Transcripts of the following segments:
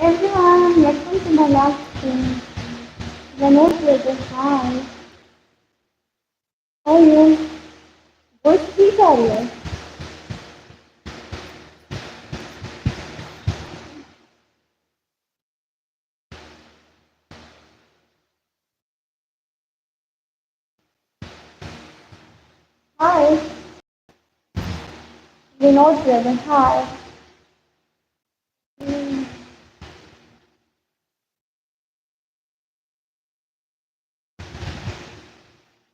Everyone, welcome to my last stream. The most latest hi. How are you? Good speak are you? Hi. Vinod Driven, hi. Hmm,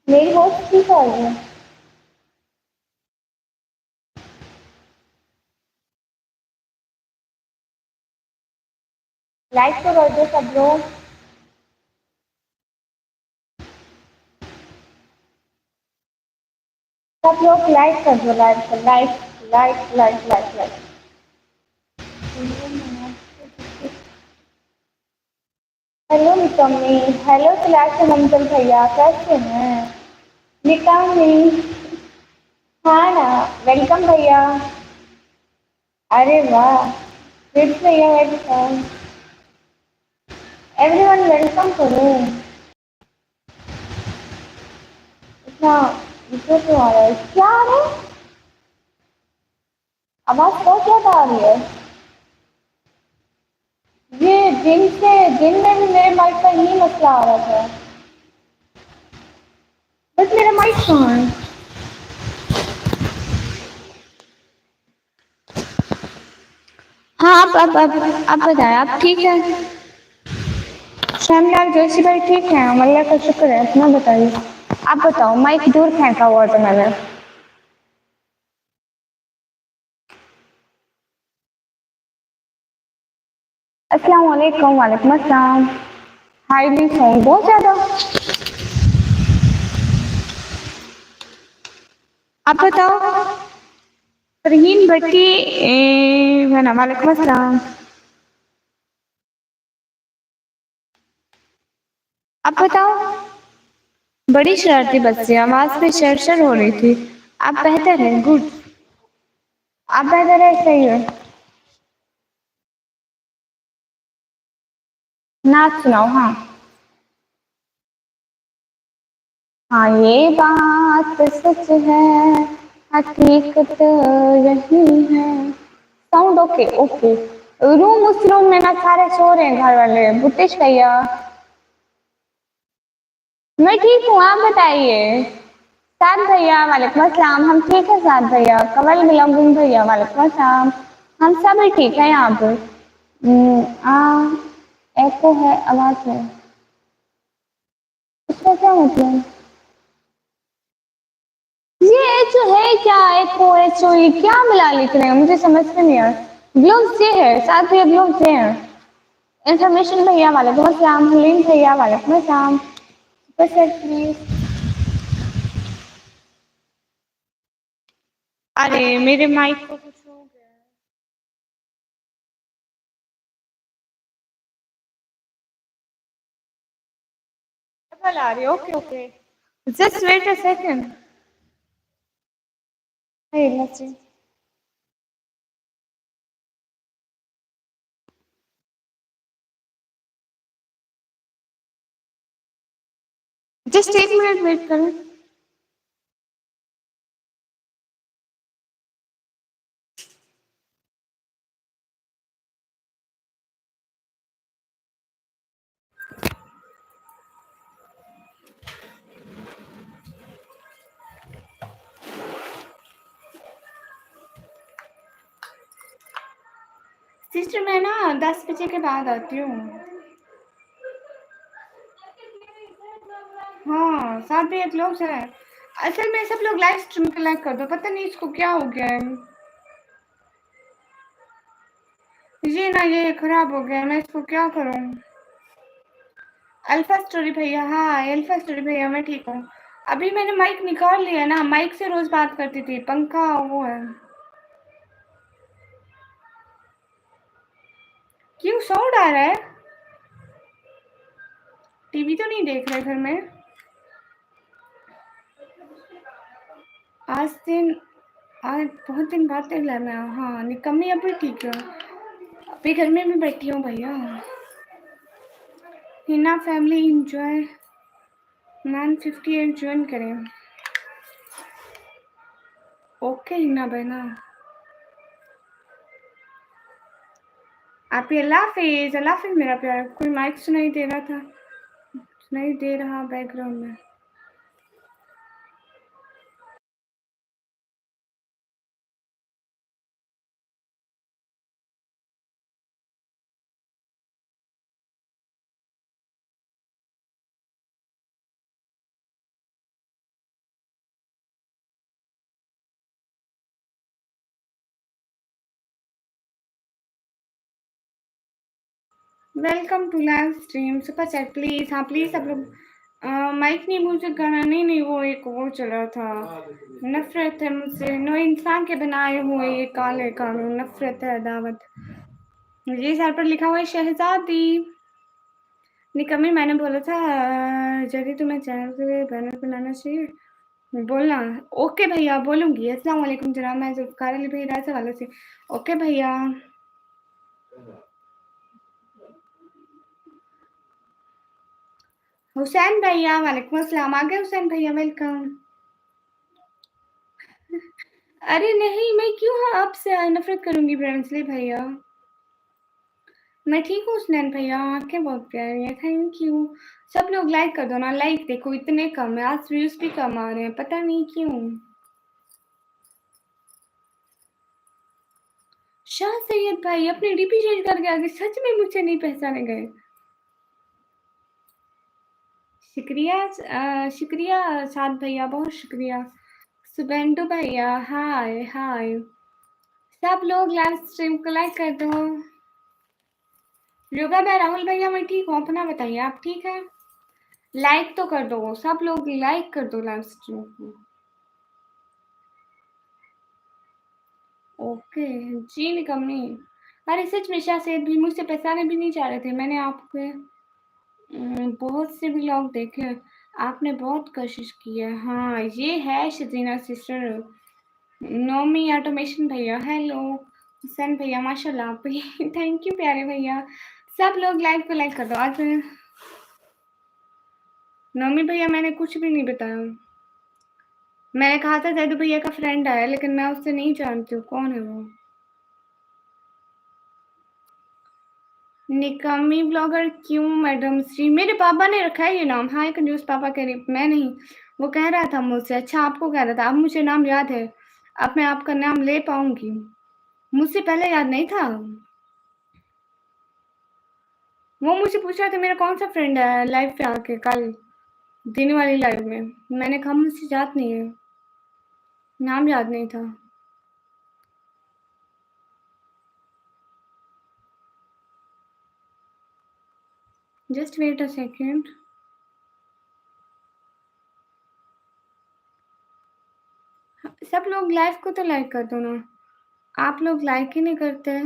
मेरी host ठीक आ रही है. Like तो कर दो सब लोग. सब लोग लाइक कर दो like like like like like like. Hello निकम्मी. हेलो क्लास मंजल भैया कैसे हैं? निकम्मी. हाँ ना. वेलकम भैया. अरे वाह. फिर भैया वेलकम. एवरीवन वेलकम करो. इतना इधर क्यों आ रहा है? क्या आ रहा है? आवाज बहुत ज्यादा आ रही है. ये दिन में भी मेरे माइक का यही मसला आ रहा था. बस मेरा माइक कहाँ है? हाँ आप बताएं आप ठीक है? श्यामलाल जोशी भाई ठीक है. अल्लाह का शुक्र है. अपना बताइए. आप बताओ. माइक दूर फेंका हुआ था मैंने. अस्सलाम वालेकुम. वालेकुम अस्सलाम. हाईली सॉन्ग बहुत ज्यादा. आप बताओ. रहीम भट्टी. है ना. वालेकुम अस्सलाम. आप बताओ. बड़ी शरारती बच्ची. आवाज पे शर हो रही थी. आप बेहतर है. गुड. आप बेहतर है. सही है. नाच सुनाओ. हाँ. हाँ ये बात सच है. हकीकत यही है. Sound okay okay. रूम उस रूम में ना सारे सो रहे हैं घर वाले. बुटिश भैया. मैं ठीक हूँ. आप बताइए. साद भैया वालेकुम अस्सलाम. हम ठीक है साद भैया. कवल बिलम्बिन भैया वालेकुम अस्सलाम. हम सब ही ठीक है यहाँ पे. एको है आवाज में. इसका क्या मतलब? ये जो है क्या एको एचओ ये क्या मिला लिख रहे हैं मुझे समझ में नहीं आ रहा. ग्लोव्स ये है. साथ भैया ग्लोव्स ये हैं. इन्फॉर्मेशन भैया वालेकुम अस्सलाम. हलीम भैया वालेकुम अस्सलाम. बस प्लीज. अरे मेरे माइक को कुछ हो गया. कल आ रही है. Okay okay. Just wait a second. Hey, let's see. Just एक मिनट वेट करें. सिस्टर मैं ना 10 बजे के बाद आती हूँ. हाँ साथ भी एक लोग है. असल में सब लोग लाइव स्ट्रीम पे लाइक कर दो. पता नहीं इसको क्या हो गया है. ये ना ये खराब हो गया है. मैं इसको क्या करूँ? अल्फा स्टोरी भैया. हाँ अल्फा स्टोरी भैया मैं ठीक हूँ. अभी मैंने माइक निकाल लिया ना. माइक से रोज बात करती थी. पंखा वो है. क्यों साउंड आ रहा है? टीवी तो नहीं देख रहे घर में? आज दिन आज बहुत दिन बाद तक लगा. हाँ निकम्मी अभी ठीक है. अभी घर में मैं बैठी हूँ भैया। Hina family enjoy man 58 join करें। ओके हिना बहना, आप अल्लाह हाफिज मेरा प्यार। कोई माइक सुनाई दे रहा था, सुनाई दे रहा बैकग्राउंड में। Welcome to live stream. Super chat please, हाँ प्लीज सब लोग। माइक नहीं, मुझे गाना नहीं, वो एक वो चल रहा था। नफरत है मुझसे, नो इंसान के बनाए हुए ये काले कानून, नफरत है अदावत। ये सर पर लिखा हुआ है शहजादी निकम्मी। मैंने बोला था यदि तुम्हें चैनल के बैनर बनाना चाहिए बोलना। ओके भैया बोलूंगी। अस्सलाम वालेकुम जनाब, मैं जुल्फ़िकार अली भैया से वाले से। ओके भैया। हुसैन भैया वालेकुम अस्सलाम। आ गए हुसैन भैया, वेलकम। अरे नहीं, मैं क्यों आपसे नफरत करूंगी ब्रेंसली भैया। मैं ठीक हूँ हुसैन भैया, आंखें बहुत प्यारी है, थैंक यू। सब लोग लाइक कर दो ना, लाइक देखो इतने कम है, आज व्यूज भी कम आ रहे हैं, पता नहीं क्यों। शाह सैयद भाई अपने डीपी चेंज करके आगे, सच में मुझसे नहीं पहचाने गए। शुक्रिया शुक्रिया साद भैया, बहुत शुक्रिया। सुबेंटू भैया हाय हाय। सब लोग लाइव स्ट्रीम को लाइक कर दो। योगा भाई राहुल भैया मैं ठीक हूँ, अपना बताइए आप ठीक है। लाइक तो कर दो, सब लोग लाइक कर दो लाइव स्ट्रीम को। ओके जी निकम्मी। अरे सच में शाह सैयद भी मुझसे पहचाने भी नहीं चाह रहे थे। मैंने आपके बहुत से व्लॉग देखे, आपने बहुत कोशिश की है। हाँ ये है शजीना सिस्टर। नोमी ऑटोमेशन भैया हेलो। हुसैन भैया माशाल्लाह आप भी थैंक यू प्यारे भैया। सब लोग लाइव को लाइक कर दो। आज नोमी भैया मैंने कुछ भी नहीं बताया। मैंने कहा था जैदू भैया का फ्रेंड आया, लेकिन मैं उससे नहीं जानती हूँ कौन है वो। निकामी ब्लॉगर क्यों मैडम श्री, मेरे पापा ने रखा है ये नाम। हाँ एक न्यूज़ पापा कह रही, मैं नहीं। वो कह रहा था मुझसे। अच्छा आपको कह रहा था, अब मुझे नाम याद है, अब मैं आपका नाम ले पाऊंगी। मुझसे पहले याद नहीं था। वो मुझे पूछ रहा था मेरा कौन सा फ्रेंड है लाइव पे आके कल दिन वाली लाइव में। मैंने कहा मुझसे याद नहीं है, नाम याद नहीं था। Just wait a second. सब लोग लाइव को तो लाइक कर दो ना, आप लोग लाइक ही नहीं करते।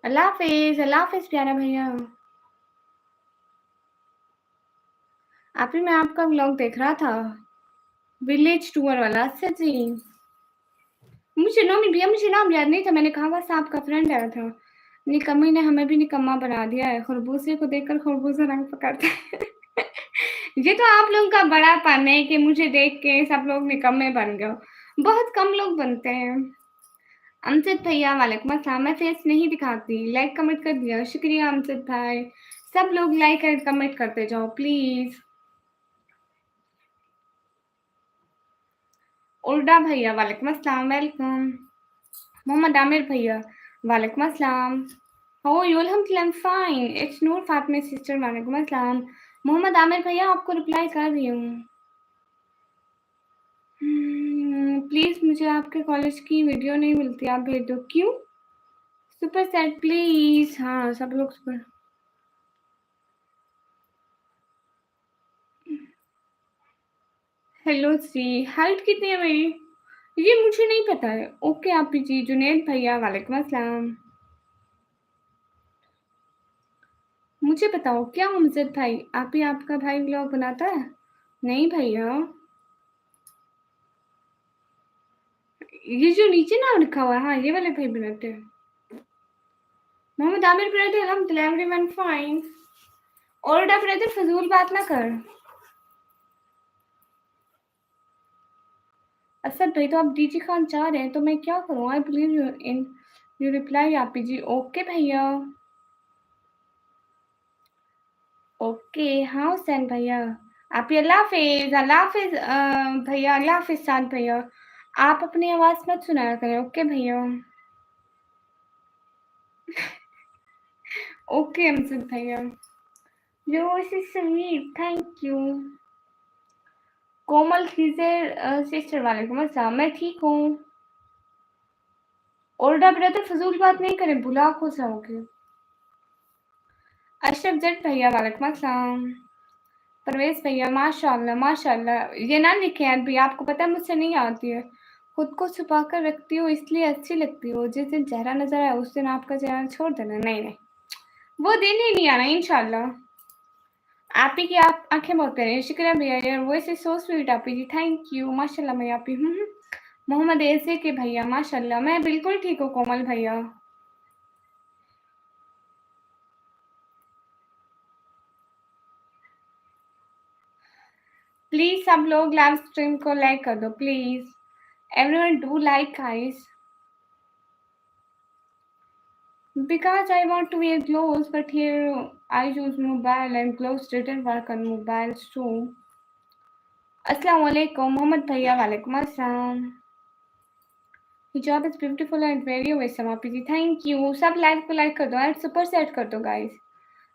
अल्लाह हाफिज प्यारा भैया। अभी मैं आपका व्लॉग देख रहा था, विलेज टूर वाला। अच्छा जी, मुझे नोमी भैया मुझे नाम याद नहीं था। मैंने कहा बस आपका फ्रेंड आया था। निकम्मी ने हमें भी निकम्मा बना दिया है, खरबूजे को देखकर खरबूजा रंग पकड़ता है ये तो आप लोगों का बड़ापन है कि मुझे देख के सब लोग निकम्मे बन गए। बहुत कम लोग बनते हैं। अमजद भैया वालेकुम अस्सलाम। मैं फेस नहीं दिखाती, लाइक कमेंट कर दिया, शुक्रिया अमजद भाई। सब लोग लाइक एंड कमेंट करते जाओ प्लीज। उर्डा भैया वालेकुम अस्सलाम, वेलकम। मोहम्मद आमिर भैया वालेकुम अस्सलाम। How are you? अल्हम्दुलिल्लाह I am fine. It's Noor Fatima sister वालेकुम अस्सलाम। मोहम्मद आमिर भैया आपको रिप्लाई कर रही हूँ। प्लीज़ मुझे आपके कॉलेज की वीडियो नहीं मिलती, आप भेज दो। क्यों? Super chat please. हाँ सब लोग सुपर। हेलो सी, हाइट कितनी है मेरी? ये मुझे नहीं पता है। ओके आप जी। जुनेद भैया वालेकुम अस्सलाम। मुझे बताओ क्या अमजद भाई, आप ही आपका भाई व्लॉग बनाता है? नहीं भैया। ये जो नीचे नाम लिखा हुआ है, हाँ ये वाले भाई बनाते हैं। मोहम्मद आमिर ब्रदर, अल्हम्दुलिल्लाह एवरीवन फाइन। और ब्रदर फजूल बात ना कर। असद भाई तो आप डीजी खान चाह रहे हैं तो मैं क्या करूँ? I believe you in you reply आपी जी। ओके भैया, ओके। हाँ हुसैन भैया, आप अल्लाह हाफिज, अल्लाह हाफिज भैया, अल्लाह हाफिज साद भैया। आप अपनी आवाज़ मत सुनाया करें, ओके भैया। ओके अमजद भैया, yo is sweet, thank you. Komal Khizar sister वालेकुम अस्सलाम, मैं ठीक हूँ। ओल्डा ब्रदर फजूल बात नहीं करें, बुला हो जाओगे। अशरफ जट भैया वालेकुम अस्सलाम। परवेज भैया माशाल्लाह माशाल्लाह, ये ना लिखे यार भैया, आपको पता है मुझसे नहीं आती है। खुद को छुपा कर रखती हो इसलिए अच्छी लगती हो, जिस दिन चेहरा नजर आए उस दिन आपका चेहरा छोड़ देना। नहीं नहीं, वो दिन ही नहीं आना इंशाल्लाह। आप ही की आप आंखें बहुत करें, शुक्रिया भैया, यार वॉइस इज सो स्वीट आप ही जी, थैंक यू माशाल्लाह। मैं आप ही मोहम्मद ऐसे के भैया माशाल्लाह, मैं बिल्कुल ठीक हूँ कोमल भैया। प्लीज सब लोग लाइव स्ट्रीम को लाइक कर दो please, everyone do like guys, because I want to wear gloves but here I use mobile and gloves didn't work on mobile too. अस्सलाम वालेकुम मोहम्मद भैया, वालेकुम अस्सलाम। हिजाब इज ब्यूटीफुल एंड वेरी वेसम आप जी, थैंक यू। सब लाइक को लाइक कर दो एंड सुपर सेट कर दो गाइस।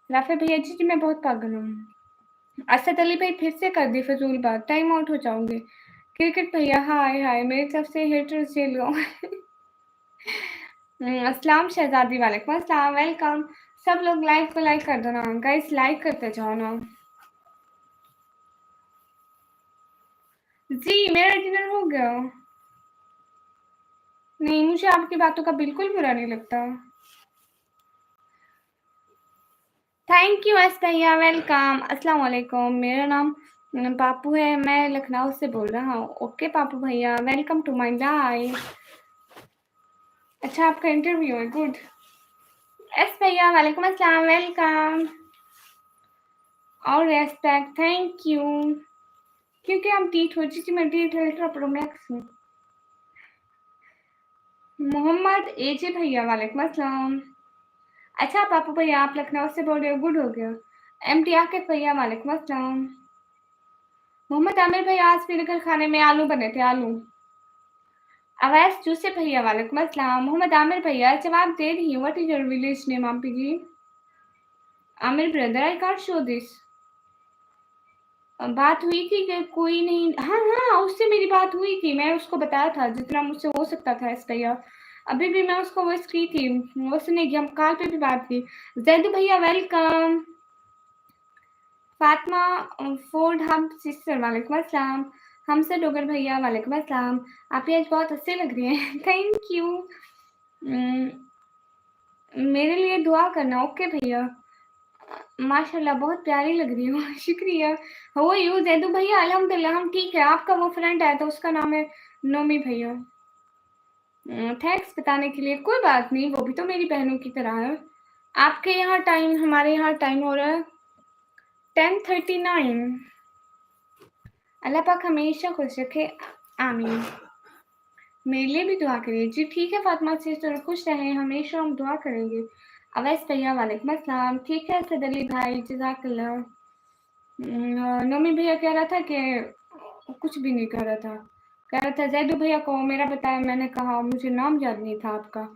राफे भैया जी मैं बहुत पागल हूँ। असद अली भाई फिर से कर दी फजूल बात, टाइम आउट हो जाओगे। क्रिकेट भैया हाय हाय, मेरी तरफ से हेटर्स जेल लो। अस्सलाम शहजादी, वालेकुम अस्सलाम, वेलकम। सब लोग लाइक को लाइक कर दो ना गाइस, लाइक करते जाओ ना जी। मेरा डिनर हो गया। नहीं, मुझे आपकी बातों का बिल्कुल बुरा नहीं लगता। थैंक यू एस भैया, वेलकम। अस्सलाम वालेकुम, मेरा नाम पापू है, मैं लखनऊ से बोल रहा हूँ। ओके पापू भैया, वेलकम टू माय लाइव। अच्छा आपका इंटरव्यू है, गुड। एस भैया वालेकुम अस्सलाम, वेलकम। और रेस्पेक्ट, थैंक यू। क्योंकि आप डीट हो जी, मैं डीट हेल्टर प्रोमैक्स हूँ। मोहम्मद एजे भैया वालेकुम अस्सलाम। अच्छा पापू भैया आप लखनऊ से बोल रहे हो, गुड हो गया। एम टी आकिब भैया वालेकुम अस्सलाम। मोहम्मद आमिर भैया आज मेरे घर खाने में आलू बने थे, आलू। अवैस जूसे भैया वालेकुम अस्सलाम। मोहम्मद आमिर भैया जवाब दे रही हूँ, what is your village name आप जी? Aamir brother I can't show this. बात हुई थी कि कोई नहीं, हाँ हाँ उससे मेरी बात हुई थी, मैं उसको बताया था जितना मुझसे हो सकता था इस भैया। अभी भी मैं उसको विश की थी, उसने हम कॉल पे भी बात की। जैदू भैया वेलकम। फातिमा फोर्ड हम सिस्टर वालेकुम अस्सलाम। हमसे डोगर भैया वालेकुम अस्सलाम। आप ये आज बहुत अच्छे लग रही हैं। Thank you. मेरे लिए दुआ करना, ओके भैया। माशाल्लाह बहुत प्यारी लग रही हूँ। शुक्रिया। हो यू जैदू भैया, अल्हम्दुलिल्लाह हम ठीक है। आपका वो फ्रेंड है तो उसका नाम है नोमी भैया। थैंक्स बताने के लिए, कोई बात नहीं, वो भी तो मेरी बहनों की तरह है। आपके यहाँ टाइम, हमारे यहाँ टाइम हो रहा है 10:39। अल्लाह पाक हमेशा खुश रखे, आमीन। मेरे लिए भी दुआ करिए जी। ठीक है फातिमा सिस्टर, खुश रहें, हमेशा हम दुआ करेंगे। अवैस भैया वालेकुम अस्सलाम। ठीक है सद अली भाई, जज़ाकल्लाह। नोमी भैया कह रहा था कि कुछ भी नहीं कह रहा था, कह रहा था जैदू भैया को मेरा बताया, मैंने कहा मुझे नाम याद नहीं था आपका।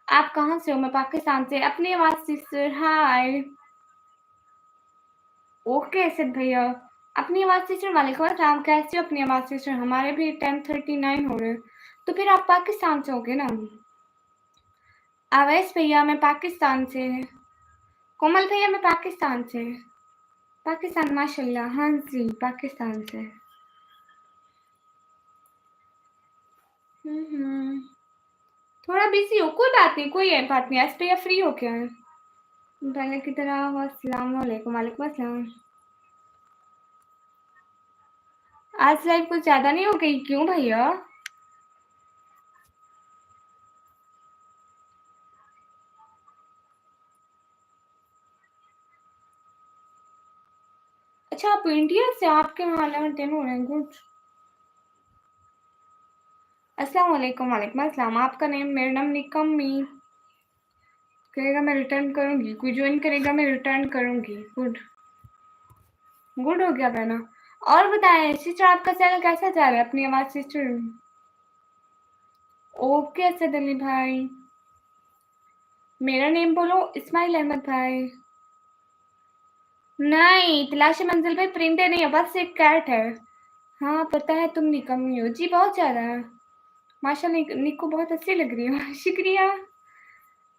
आप कहाँ से हो? मैं पाकिस्तान से। अपनी आवाज़ सिस्टर, हाय। ओके असद भैया, अपनी आवाज़ सिस्टर वालेकुम अस्सलाम। कैसे हो अपनी आवाज़ सिस्टर? हमारे भी 10:39 हो रहे, तो फिर आप पाकिस्तान से होगे ना। अवैस भैया मैं पाकिस्तान से। कोमल भैया मैं पाकिस्तान से। पाकिस्तान माशाल्लाह, हाँ जी पाकिस्तान से। थोड़ा बिजी हो, कोई बात नहीं, कोई बात नहीं। आज भैया फ्री हो क्या है? पहले की तरह। अस्सलाम वालेकुम, वालेकुम अस्सलाम। आज लाइफ कुछ ज्यादा नहीं हो गई क्यों भैया? अच्छा आप इंडिया से, आपके वहाँ 11-10 हो रहे हैं, गुड। अस्सलाम वालेकुम। वालेकुम अस्सलाम। आपका नेम? मेरा नाम निकम्मी। करेगा मैं रिटर्न करूँगी, कोई ज्वाइन करेगा मैं रिटर्न करूँगी। गुड, गुड हो गया बहना। और बताएं सिस्टर, आपका चैनल कैसा जा रहा है? अपनी आवाज़ सिस्टर। ओके असद अली भाई। मेरा नेम बोलो, इस्माइल अहमद भाई। नहीं, तलाशी मंजिल पे परिंदे नहीं है, बस एक कैट है। हाँ पता है तुम निकम्मी हो जी, बहुत ज़्यादा। माशाल्लाह निको बहुत अच्छी लग रही हो। शुक्रिया।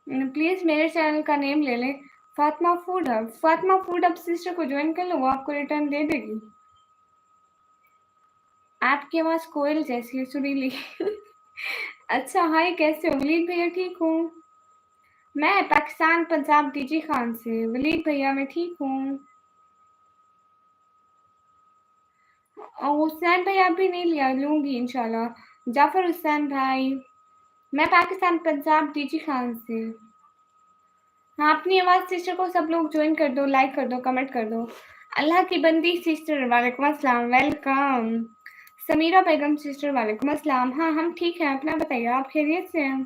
प्लीज़ मेरे चैनल का नेम ले लें, Fatima food hub. Fatima food hub sister को ज्वाइन कर लो, वो आपको रिटर्न दे देगी। आपकी आवाज़ कोयल जैसी है, सुरीली। अच्छा हाय, कैसे हो? वलीद भैया ठीक हूँ। मैं पाकिस्तान पंजाब डीजी खान से। वलीद भैया मैं ठीक हूँ। और हुसैन भाई आप भी नहीं लिया, लूँगी इंशाल्लाह। जाफर हुसैन भाई। मैं पाकिस्तान पंजाब डीजी खान से। हाँ अपनी आवाज़ सिस्टर को सब लोग ज्वाइन कर दो, लाइक कर दो, कमेंट कर दो। अल्लाह की बंदी सिस्टर वालेकुम अस्सलाम, वेलकम। समीरा बेगम सिस्टर वालेकुम अस्सलाम। हाँ हम ठीक हैं, अपना बताइए, आप खैरियत से हैं?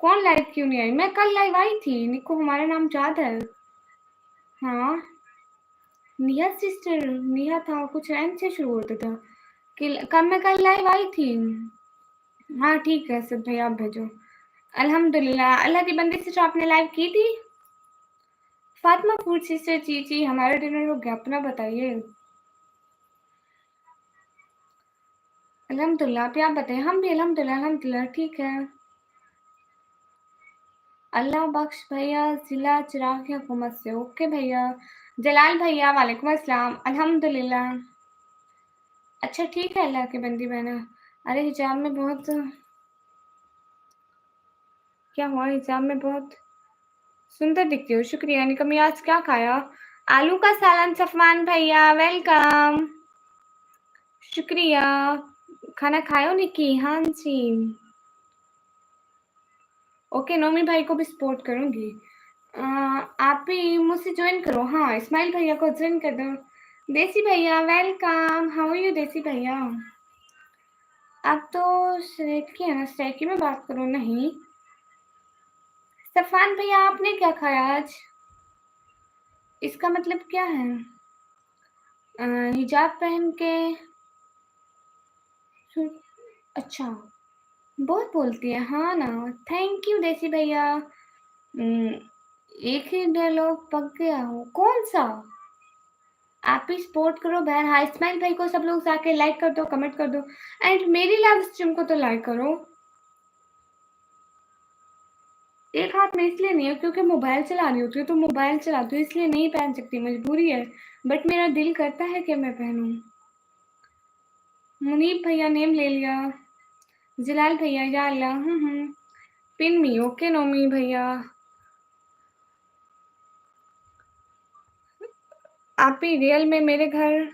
कौन लाइव क्यों नहीं आई? मैं कल लाइव आई थी, निको हमारा नाम याद है। हाँ निहा सिस्टर, निहा था, कुछ एन से शुरू होता था कि कब मैं कल लाइव आई थी। हाँ ठीक है सब भाई, आप भेजो। अल्हम्दुलिल्लाह। अल्लाह की बंदी सिस्टर आपने लाइव की थी? फातिमा फूड सिस्टर, जी जी हमारा डिनर हो गया, अपना बताइए। अल्हम्दुलिल्लाह, आप बताइए। हम भी अल्हम्दुलिल्लाह अल्हम्दुलिल्लाह ठीक है। अल्लाह बख्श भैया, जिला चिराग हुकूमत से। ओके भैया। जलाल भैया वालेकुम अस्सलाम। अल्हम्दुलिल्लाह। अच्छा ठीक है अल्लाह की बंदी बहना। अरे हिजाब में बहुत, क्या हुआ? हिजाब में बहुत सुंदर दिखती हो। शुक्रिया। निकम्मी आज क्या खाया? आलू का सालन। सफमान भैया वेलकम। शुक्रिया। खाना खाओ निकी? हाँ जी। ओके नोमी भाई को भी सपोर्ट करूंगी। आप भी मुझसे ज्वाइन करो। हाँ इस्माइल भैया को ज्वाइन कर दो। देसी भैया वेलकम। हाउ आर यू देसी भैया? आप तो स्ट्रेट की है ना, स्ट्रेट की में बात करो। नहीं सफान भैया आपने क्या खाया आज? इसका मतलब क्या है? हिजाब पहन के। अच्छा बहुत बोलती है। हाँ ना, थैंक यू देसी भैया। एक ही डायलॉग पक गया हो, कौन सा? आप ही सपोर्ट करो बहन। हाँ इस्माइल भाई को सब लोग जाके लाइक कर दो, कमेंट कर दो, एंड मेरी लाइव स्ट्रीम को तो लाइक करो। एक हाथ में इसलिए नहीं है क्योंकि मोबाइल चला रही होती है, तो मोबाइल चलाती हूँ इसलिए नहीं पहन सकती, मजबूरी है। बट मेरा दिल करता है कि मैं पहनूं। मुनीब भैया नेम ले लिया। जलाल भैया या अल्लाह। पिन मी। ओके नोमी भैया। आप ही रियल में मेरे घर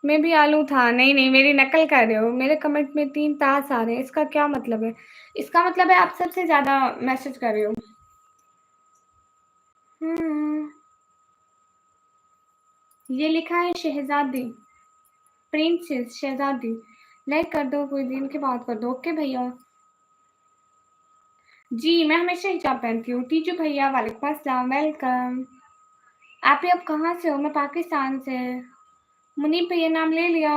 में भी आलू था? नहीं नहीं मेरी नकल कर रहे हो। मेरे कमेंट में 3 तास आ रहे हैं, इसका क्या मतलब है? इसका मतलब है आप सबसे ज्यादा मैसेज कर रहे हो। ये लिखा है शहजादी, प्रिंसेस शहजादी। लाइक कर दो, कोई दिन की बात कर दो। ओके भैया। जी मैं हमेशा हिजाब पहनती हूँ। टीचू भैया वालेकुम अस्सलाम, वेलकम। आप ही अब कहाँ से हो? मैं पाकिस्तान से। मुनीब भैया नाम ले लिया।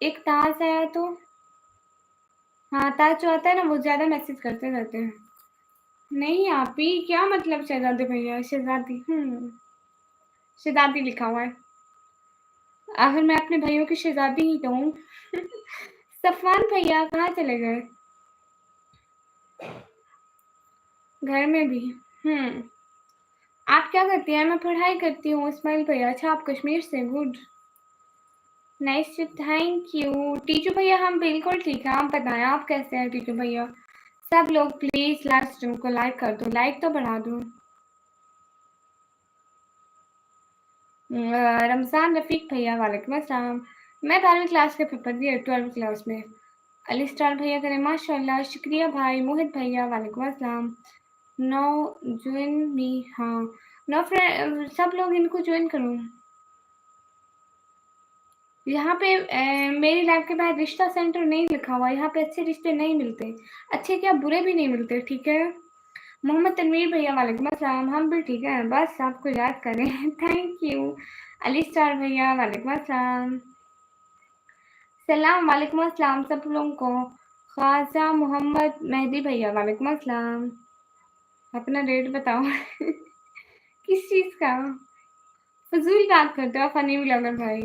एक ताज आया तो। हाँ ताज जो आता है ना, वो ज्यादा मैसेज करते रहते हैं। नहीं आप ही क्या मतलब शहजादी भैया? शहजादी शहजादी लिखा हुआ है। आखिर मैं अपने भाइयों की शहजादी ही तो हूँ। सफवान भैया कहाँ चले गए? घर में भी। आप क्या करती हैं? मैं पढ़ाई करती हूँ इस्माइल भैया। अच्छा आप कश्मीर से, गुड नाइस। थैंक यू टीचू भैया। हम बिल्कुल ठीक है, आप बताएं आप कैसे हैं टीचू भैया? सब लोग प्लीज लाइव स्ट्रीम को लाइक कर दो, लाइक तो बढ़ा दो। रमजान रफीक भैया वालेकुम अस्सलाम। मैं 12वीं क्लास के पेपर दिए 12वीं क्लास में। अली स्टार भैया करें माशाल्लाह, शुक्रिया भाई। मोहित भैया वालेकुम अस्सलाम। No join me. हाँ नो फ्रेंड, सब लोग इनको ज्वाइन करो। यहाँ पे मेरी लाइफ के बाद रिश्ता सेंटर नहीं लिखा हुआ, यहाँ पे अच्छे रिश्ते नहीं मिलते, अच्छे क्या बुरे भी नहीं मिलते, ठीक है। मोहम्मद तनवीर भैया वालेकुम अस्सलाम, हम भी ठीक है, बस आपको याद करें। Thank you. अली स्टार भैया वालेकुम अस्सलाम, सलाम वालेकुम अस्सलाम सब लोगों को। ख्वाजा मोहम्मद मेहदी भैया वालेकुम अस्सलाम, अपना रेट बताओ। किस चीज का फजूल बात करते हो फनी ब्लॉगर भाई।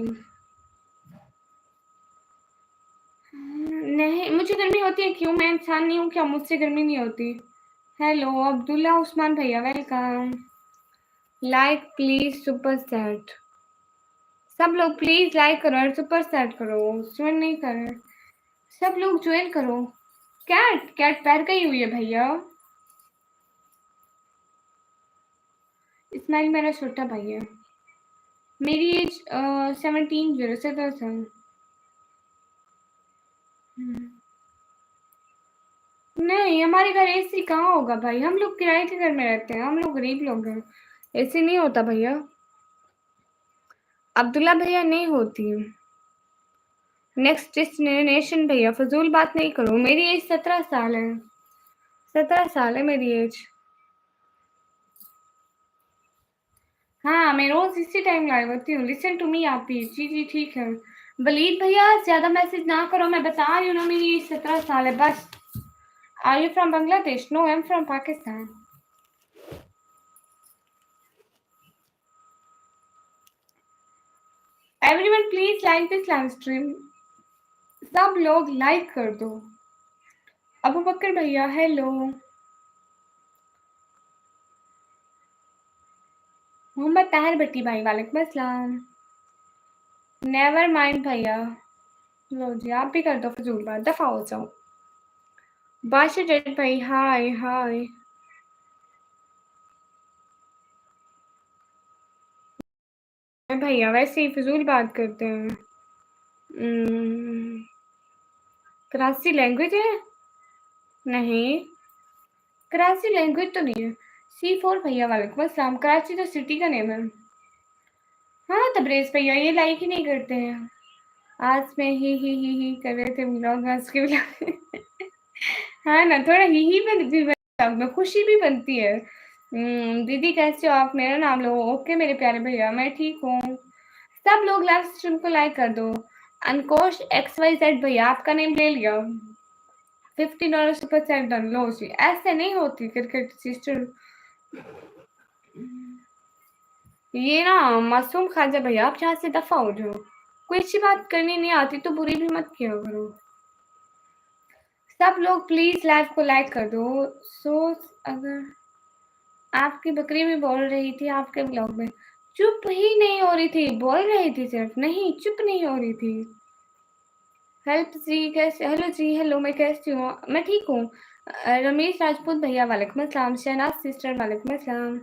नहीं, मुझे गर्मी होती है क्यों, मैं इंसान नहीं हूँ क्या, मुझसे गर्मी नहीं होती। हेलो अब्दुल्ला उस्मान भैया welcome. Like please super chat, सब लोग प्लीज लाइक करो और सुपर चैट करो, ज्वाइन नहीं कर रहे सब लोग, ज्वाइन करो। कैट कैट पैर गई हुई है भैया। इस्माइल मेरा छोटा भाई है, मेरी एज 17 जीरो से 10 है। नहीं, हमारे घर एसी कहाँ होगा भाई, हम लोग किराए के घर में रहते हैं, हम लोग गरीब लोग हैं, एसी नहीं होता भैया। अब्दुल्ला भैया नहीं होती। नेक्स्ट डेस्टिनेशन भैया फजूल बात नहीं करो, मेरी एज 17 साल है, 17 साल है मेरी एज। हाँ, मैं रोज इसी टाइम लाइव होती हूँ, लिसन टू मी आप भी। जी जी ठीक है। वलीद भैया ज्यादा मैसेज ना करो, मैं बता रही हूँ ना मेरी एज 17 साल है बस। Are you from Bangladesh? No, I am from Pakistan. Everyone please like this live stream, सब लोग लाइक कर दो। अबू बकर भैया हेलो, मोहम्मद ताहिर भट्टी भाई वालेकुम अस्सलाम। नेवर माइंड भैया, लो जी आप भी कर दो फजूल बात, दफा हो जाओ। बादशाह जेड भाई हाय हाय। भैया वैसे ही फजूल बात करते हैं। कराची लैंग्वेज है? नहीं, कराची लैंग्वेज तो नहीं है। C4 भैया वालेकुम अस्सलाम, कराची तो सिटी का नेम है। हाँ तबरेज भैया ये लाइक ही नहीं करते हैं। आज मैं ही कर रहे थे व्लॉग, आज के व्लॉग। हाँ ना, थोड़ा ही भी व्लॉग में खुशी भी बनती है। दीदी कैसे हो आप, मेरा नाम लो। ओके मेरे प्यारे भैया मैं ठीक हूँ। सब लोग लाइव स्ट्रीम को लाइक कर दो। अनकोश XYZ भैया आपका नेम ले लिया, $50 सुपर चैट डन। लो जी, ऐसे नहीं होती क्रिकेट सिस्टर। ये ना मासूम खाजा भैया आप यहाँ से दफा हो जाओ, कोई अच्छी बात करनी नहीं आती तो बुरी भी मत किया करो। सब लोग प्लीज लाइव को लाइक कर दो। सो अगर आपकी बकरी भी बोल रही थी आपके ब्लॉग में, चुप ही नहीं हो रही थी, बोल रही थी सिर्फ, नहीं चुप नहीं हो रही थी। हेल्प जी कैसे, हेलो जी हेलो, मैं कैसी हूँ, मैं ठीक हूँ। रमेश राजपूत भैया वालेकुम अस्सलाम, शहनाज सिस्टर वालेकुम अस्सलाम।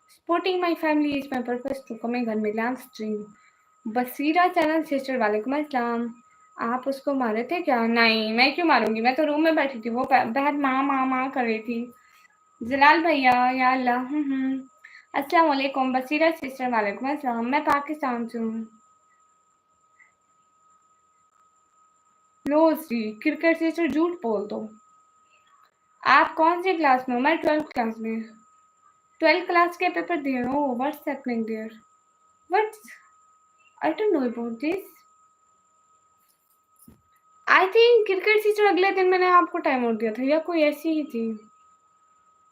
Supporting my family is my purpose to coming on my live stream. Basira channel sister वालेकुम अस्सलाम। आप उसको मारे थे क्या? नहीं मैं क्यों मारूंगी, मैं तो रूम में बैठी थी, वो बहन माँ माँ माँ कर रही थी। जलाल भैया या अल्लाह। अस्सलाम वालेकुम बसीरा सिस्टर वालेकुम अस्सलाम, मैं पाकिस्तान से हूँ। लो जी क्रिकेट सिस्टर झूठ बोल दो। आप कौन सी क्लास में हो? मैं 12th क्लास में। 12th क्लास के पेपर दिए हो? What's happening there? What's, I don't know about this. I think cricket teacher अगले दिन मैंने आपको टाइम आउट दिया था, या कोई ऐसी ही थी।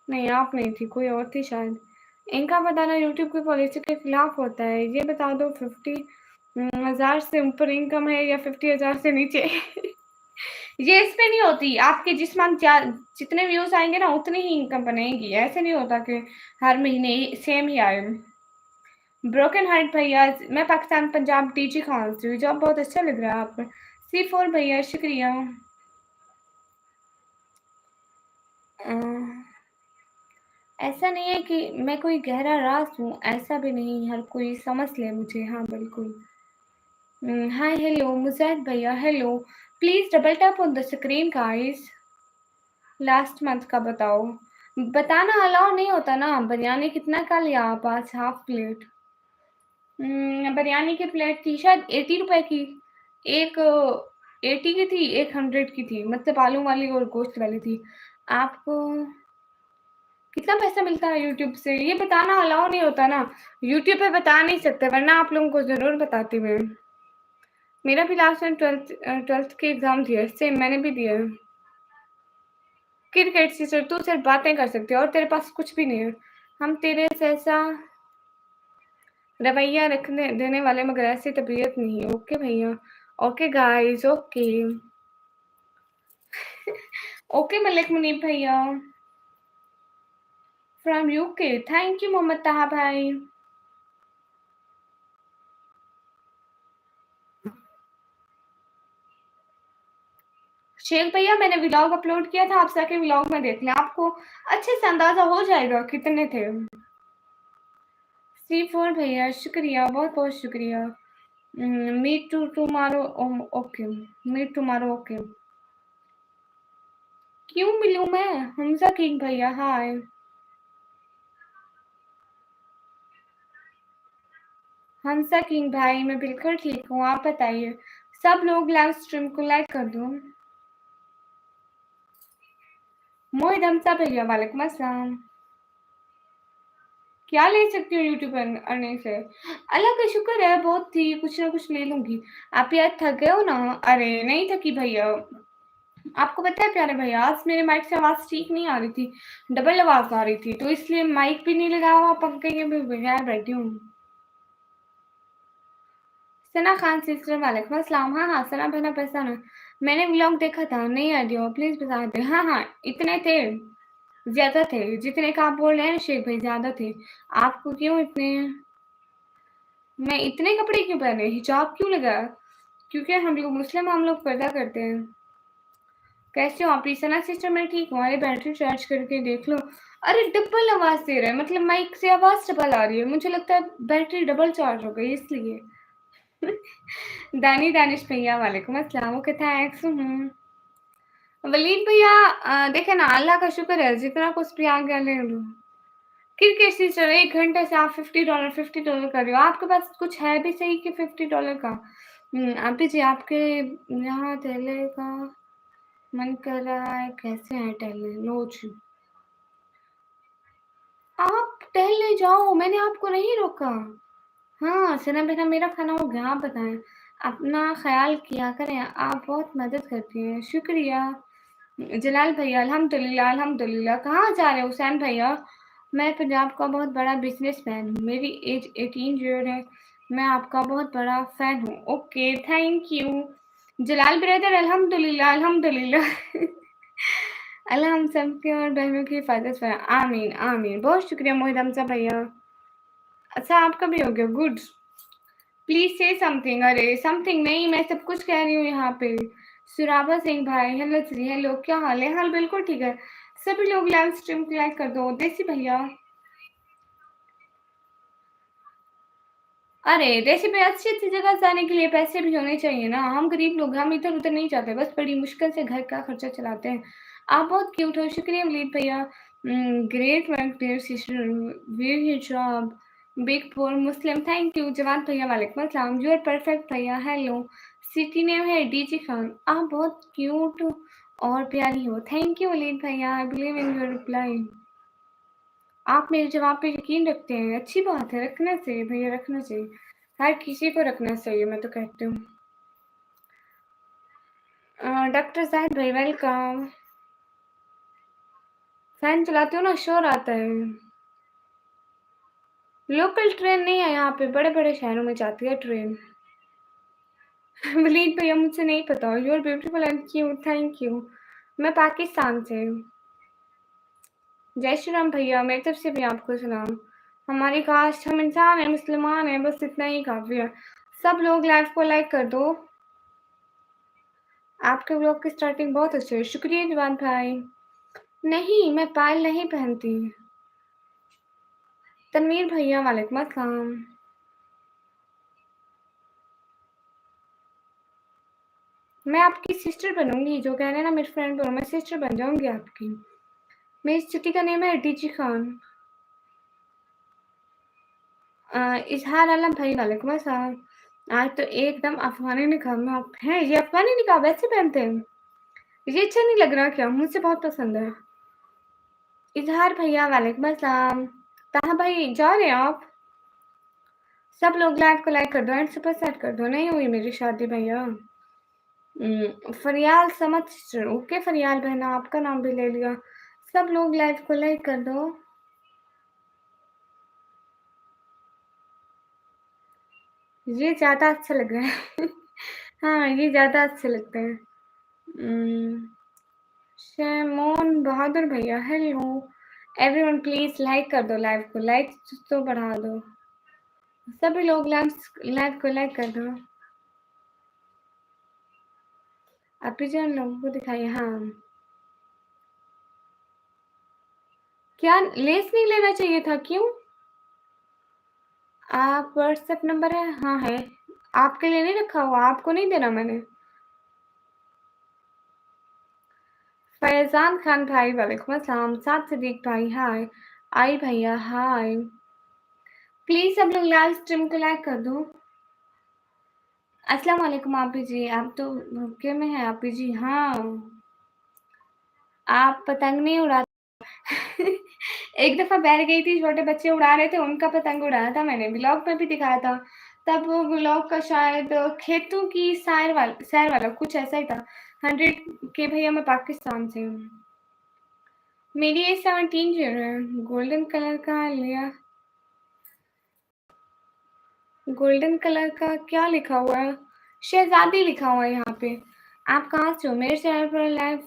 नहीं आप नहीं थी, कोई और थी शायद। इनका बताना यूट्यूब की पॉलिसी के खिलाफ होता है, ये बता दो 50,000 से ऊपर इनकम है या 50,000 से नीचे। ये इस पे नहीं होती, आपके जिस मंथ जितने व्यूज आएंगे ना उतनी ही इनकम बनेगी, ऐसे नहीं होता कि हर महीने सेम ही आए। ब्रोकन हार्ट भैया, मैं पाकिस्तान पंजाब टीची खान से हूँ, जॉब बहुत अच्छा लग रहा है आप। C4 भैया शुक्रिया। ऐसा नहीं है कि मैं कोई गहरा राज हूँ, ऐसा भी नहीं, हर कोई समझ ले मुझे, हाँ बिल्कुल। हाय हेलो मुजाहिद भैया hello, please double tap on the screen guys. Last month का बताओ। बताना अलाउ नहीं होता ना। बिरयानी कितना का लिया आप आज? Half plate. बिरयानी की प्लेट थी शायद 80 रुपए की। एक 80 की थी, एक 100 की थी, मतलब आलू वाली और गोश्त वाली थी। आपको कितना पैसा मिलता है यूट्यूब से? ये बताना अलाउ नहीं होता ना। यूट्यूब पे बता नहीं सकते, वरना आप लोगों को जरूर बताती मैं। मेरा भी लास्ट में ट्वेल्थ की एग्जाम थी, सेम मैंने भी दिया है। क्रिकेट सिस्टर, तू सिर्फ बातें कर सकती है और तेरे पास कुछ भी नहीं है। हम तेरे से ऐसा रवैया रखने देने वाले, मगर ऐसी तबीयत नहीं है। ओके भैया। Okay guys, okay. Okay Malik Munib भैया from UK. Thank you Mohammad Taha भाई। शेख भैया, मैंने व्लॉग अपलोड किया था, आप जाके व्लॉग में देख लें, आपको अच्छे से अंदाजा हो जाएगा कितने थे। C4 भैया शुक्रिया, बहुत बहुत शुक्रिया। Meet to tomorrow. Okay, meet tomorrow. Okay. क्यों मिलूं मैं? हमजा किंग भैया हाय। हमजा किंग भाई, मैं बिल्कुल ठीक हूँ, आप बताइए। सब लोग लाइव स्ट्रीम को लाइक कर दो। मोहित हमजा भैया वालेकुम अस्सलाम। क्या ले सकती हूँ यूट्यूब अर्निंग से? अल्लाह का शुक्र है, बहुत थी, कुछ ना कुछ ले लूंगी। आप यार थक गए हो ना? अरे नहीं थकी भैया। आपको पता है प्यारे भैया, आज मेरे माइक से आवाज ठीक नहीं आ रही थी, डबल आवाज आ रही थी, तो इसलिए माइक भी नहीं लगाया हुआ, पंखे के भी बगैर बैठी हूँ। सना खान सिस्टर वालेकुम अस्सलाम। हाँ हाँ सना बहना पहचाना, मैंने व्लॉग देखा था, नहीं आइडिया प्लीज बता दे। हाँ हाँ इतने थे, ज्यादा थे, जितने का आप बोल रहे हैं ना शेख भाई, ज्यादा थे। आपको क्यों इतने? मैं इतने कपड़े क्यों पहने? हिजाब क्यों लगा? क्योंकि हम लोग मुस्लिम, हम लोग पर्दा करते हैं। कैसे हो आप? सना सिस्टर मैं ठीक हूँ। अरे बैटरी चार्ज करके देख लो। अरे डबल आवाज दे रहा है, मतलब माइक से आवाज डबल आ रही है, मुझे लगता है बैटरी डबल चार्ज हो गई इसलिए। दानी दानिश भैया वालेकुम अस्सलाम। Okay thanks. वलीद भैया देखे ना, अल्लाह का शुक्र है, जितना कुछ भी आ गया ले लो। क्रिकेट सिस्टर 1 घंटे से आप $50 कर रहे हो, आपके पास कुछ है भी सही कि $50 का? अभी जी आपके यहाँ ठहरने का मन कर रहा है, कैसे है टहलने? लो जी, आप टहलने जाओ, मैंने आपको नहीं रोका। हाँ सना बेटा, मेरा खाना हो गया, आप बताएं। अपना ख्याल किया करें, आप बहुत मदद करती हैं, शुक्रिया। जलाल भैया अल्हम्दुलिल्लाह अल्हम्दुलिल्लाह। कहाँ जा रहे हो हुसैन भैया? मैं पंजाब का बहुत बड़ा बिजनेसमैन हूँ, मेरी एज 18 ईयर है, मैं आपका बहुत बड़ा फैन हूँ। Okay thank you Jalal brother. अल्हम्दुलिल्लाह अल्हम्दुलिल्लाह। अल्लाह हम सबके और बहनों की हिफाजत फरमाए, आमीन आमीन। बहुत शुक्रिया मोहित हमजा भैया। अच्छा आपका भी हो गया, गुड। प्लीज से समथिंग। अरे समथिंग नहीं, मैं सब कुछ कह रही हूँ यहाँ पे। सुराबा सिंह भाई हेलो जी, हेलो क्या हाल है? हाल बिल्कुल ठीक है। सभी लोग लाइव स्ट्रीम को लाइक कर दो। देसी भैया, अरे देसी भैया अच्छी अच्छी जगह जाने के लिए पैसे भी होने चाहिए ना, हम गरीब लोग, हम इधर उधर नहीं जाते, बस बड़ी मुश्किल से घर का खर्चा चलाते हैं। आप बहुत क्यूट हो, शुक्रिया वलीद भैया। Great work dear sister, very job, big poor Muslim, thank you. Jawan भैया वालेकुम अस्सलाम, यू आर परफेक्ट भैया, हेलो। सिटी नेम है डीजी खान, आप बहुत क्यूट और प्यारी हो, थैंक यू वलीद भैया, I believe in your reply. आप मेरे जवाब पे यकीन रखते हैं, अच्छी बात है, रखना चाहिए भैया, रखना चाहिए, हर किसी को रखना चाहिए, मैं तो कहती हूँ। डॉक्टर साहब भाई वेलकम। फैन चलाते हो ना, शोर आता है। लोकल ट्रेन नहीं है यहाँ पे, बड़े बड़े शहरों में जाती है ट्रेन। वलीद भैया मुझे नहीं पता, you are beautiful and cute, thank you. मैं पाकिस्तान से हूँ। जय श्री राम भैया, मेरी तरफ से भी आपको सलाम। हमारी कास्ट, हम इंसान है, मुसलमान है, बस इतना ही काफी है। सब लोग लाइव को लाइक कर दो। आपके ब्लॉग की स्टार्टिंग बहुत अच्छी है, शुक्रिया जवान भाई। नहीं मैं पायल नहीं पहनती। तनवीर भैया वालेकुम अस्सलाम। मैं आपकी सिस्टर बनूँगी, जो कह रहे हैं ना मेरी फ्रेंड बनो, मैं सिस्टर बन जाऊँगी आपकी। मेरी चिट्ठी का नेम है डीजी खान। इजहार आलम भाई वालेकुम अस्सलाम। आज तो एकदम अफ़गानी निकाह में आप हैं। ये अफ़गानी निकाह वैसे पहनते हैं? ये अच्छा नहीं लग रहा क्या? मुझे बहुत पसंद है। इजहार भैया वालेकुम अस्सलाम। ताहा भाई जा रहे हैं आप? सब लोग लाइव को लाइक कर दो एंड सुपर सेट कर दो। नहीं हुई मेरी शादी भैया। फरियाल समझ सिस्टर। ओके फरियाल बहना, आपका नाम भी ले लिया। सब लोग लाइव को लाइक कर दो। ये ज़्यादा अच्छा लग रहा है। हाँ, ये ज़्यादा अच्छे लगते हैं। उम, शैमोन बहादुर भैया हेलो। एवरीवन प्लीज़ लाइक कर दो लाइव को, लाइक तो बढ़ा दो। सभी लोग लाइव को लाइक कर दो। आप भी जिन लोगों को दिखाइए। हाँ, क्या लेस नहीं लेना चाहिए था? क्यों? आप व्हाट्सएप नंबर है? हाँ, है। आपके लिए नहीं रखा हुआ, आपको नहीं देना मैंने। फैज़ान खान भाई वालेकुम अस्सलाम। साथ सिद्दीक भाई हाय। आई भैया हाय। प्लीज़ सब लोग लाइव स्ट्रीम को लाइक कर दो। अस्सलाम वालेकुम आपी जी। आप तो भूखे में हैं आपी जी। हाँ, आप पतंग नहीं उड़ा एक दफ़ा बैठ गई थी, छोटे बच्चे उड़ा रहे थे, उनका पतंग उड़ाया था मैंने, व्लॉग में भी दिखाया था। तब वो व्लॉग का शायद खेतों की सैर वाला कुछ ऐसा ही था। 100 के भैया मैं पाकिस्तान से हूँ। मेरी एज 17 ईयर है। गोल्डन कलर का लिया। गोल्डन कलर का क्या लिखा हुआ है? शहज़ादी लिखा हुआ है यहाँ पे। आप कहाँ से हो? मेरे चैनल पर लाइव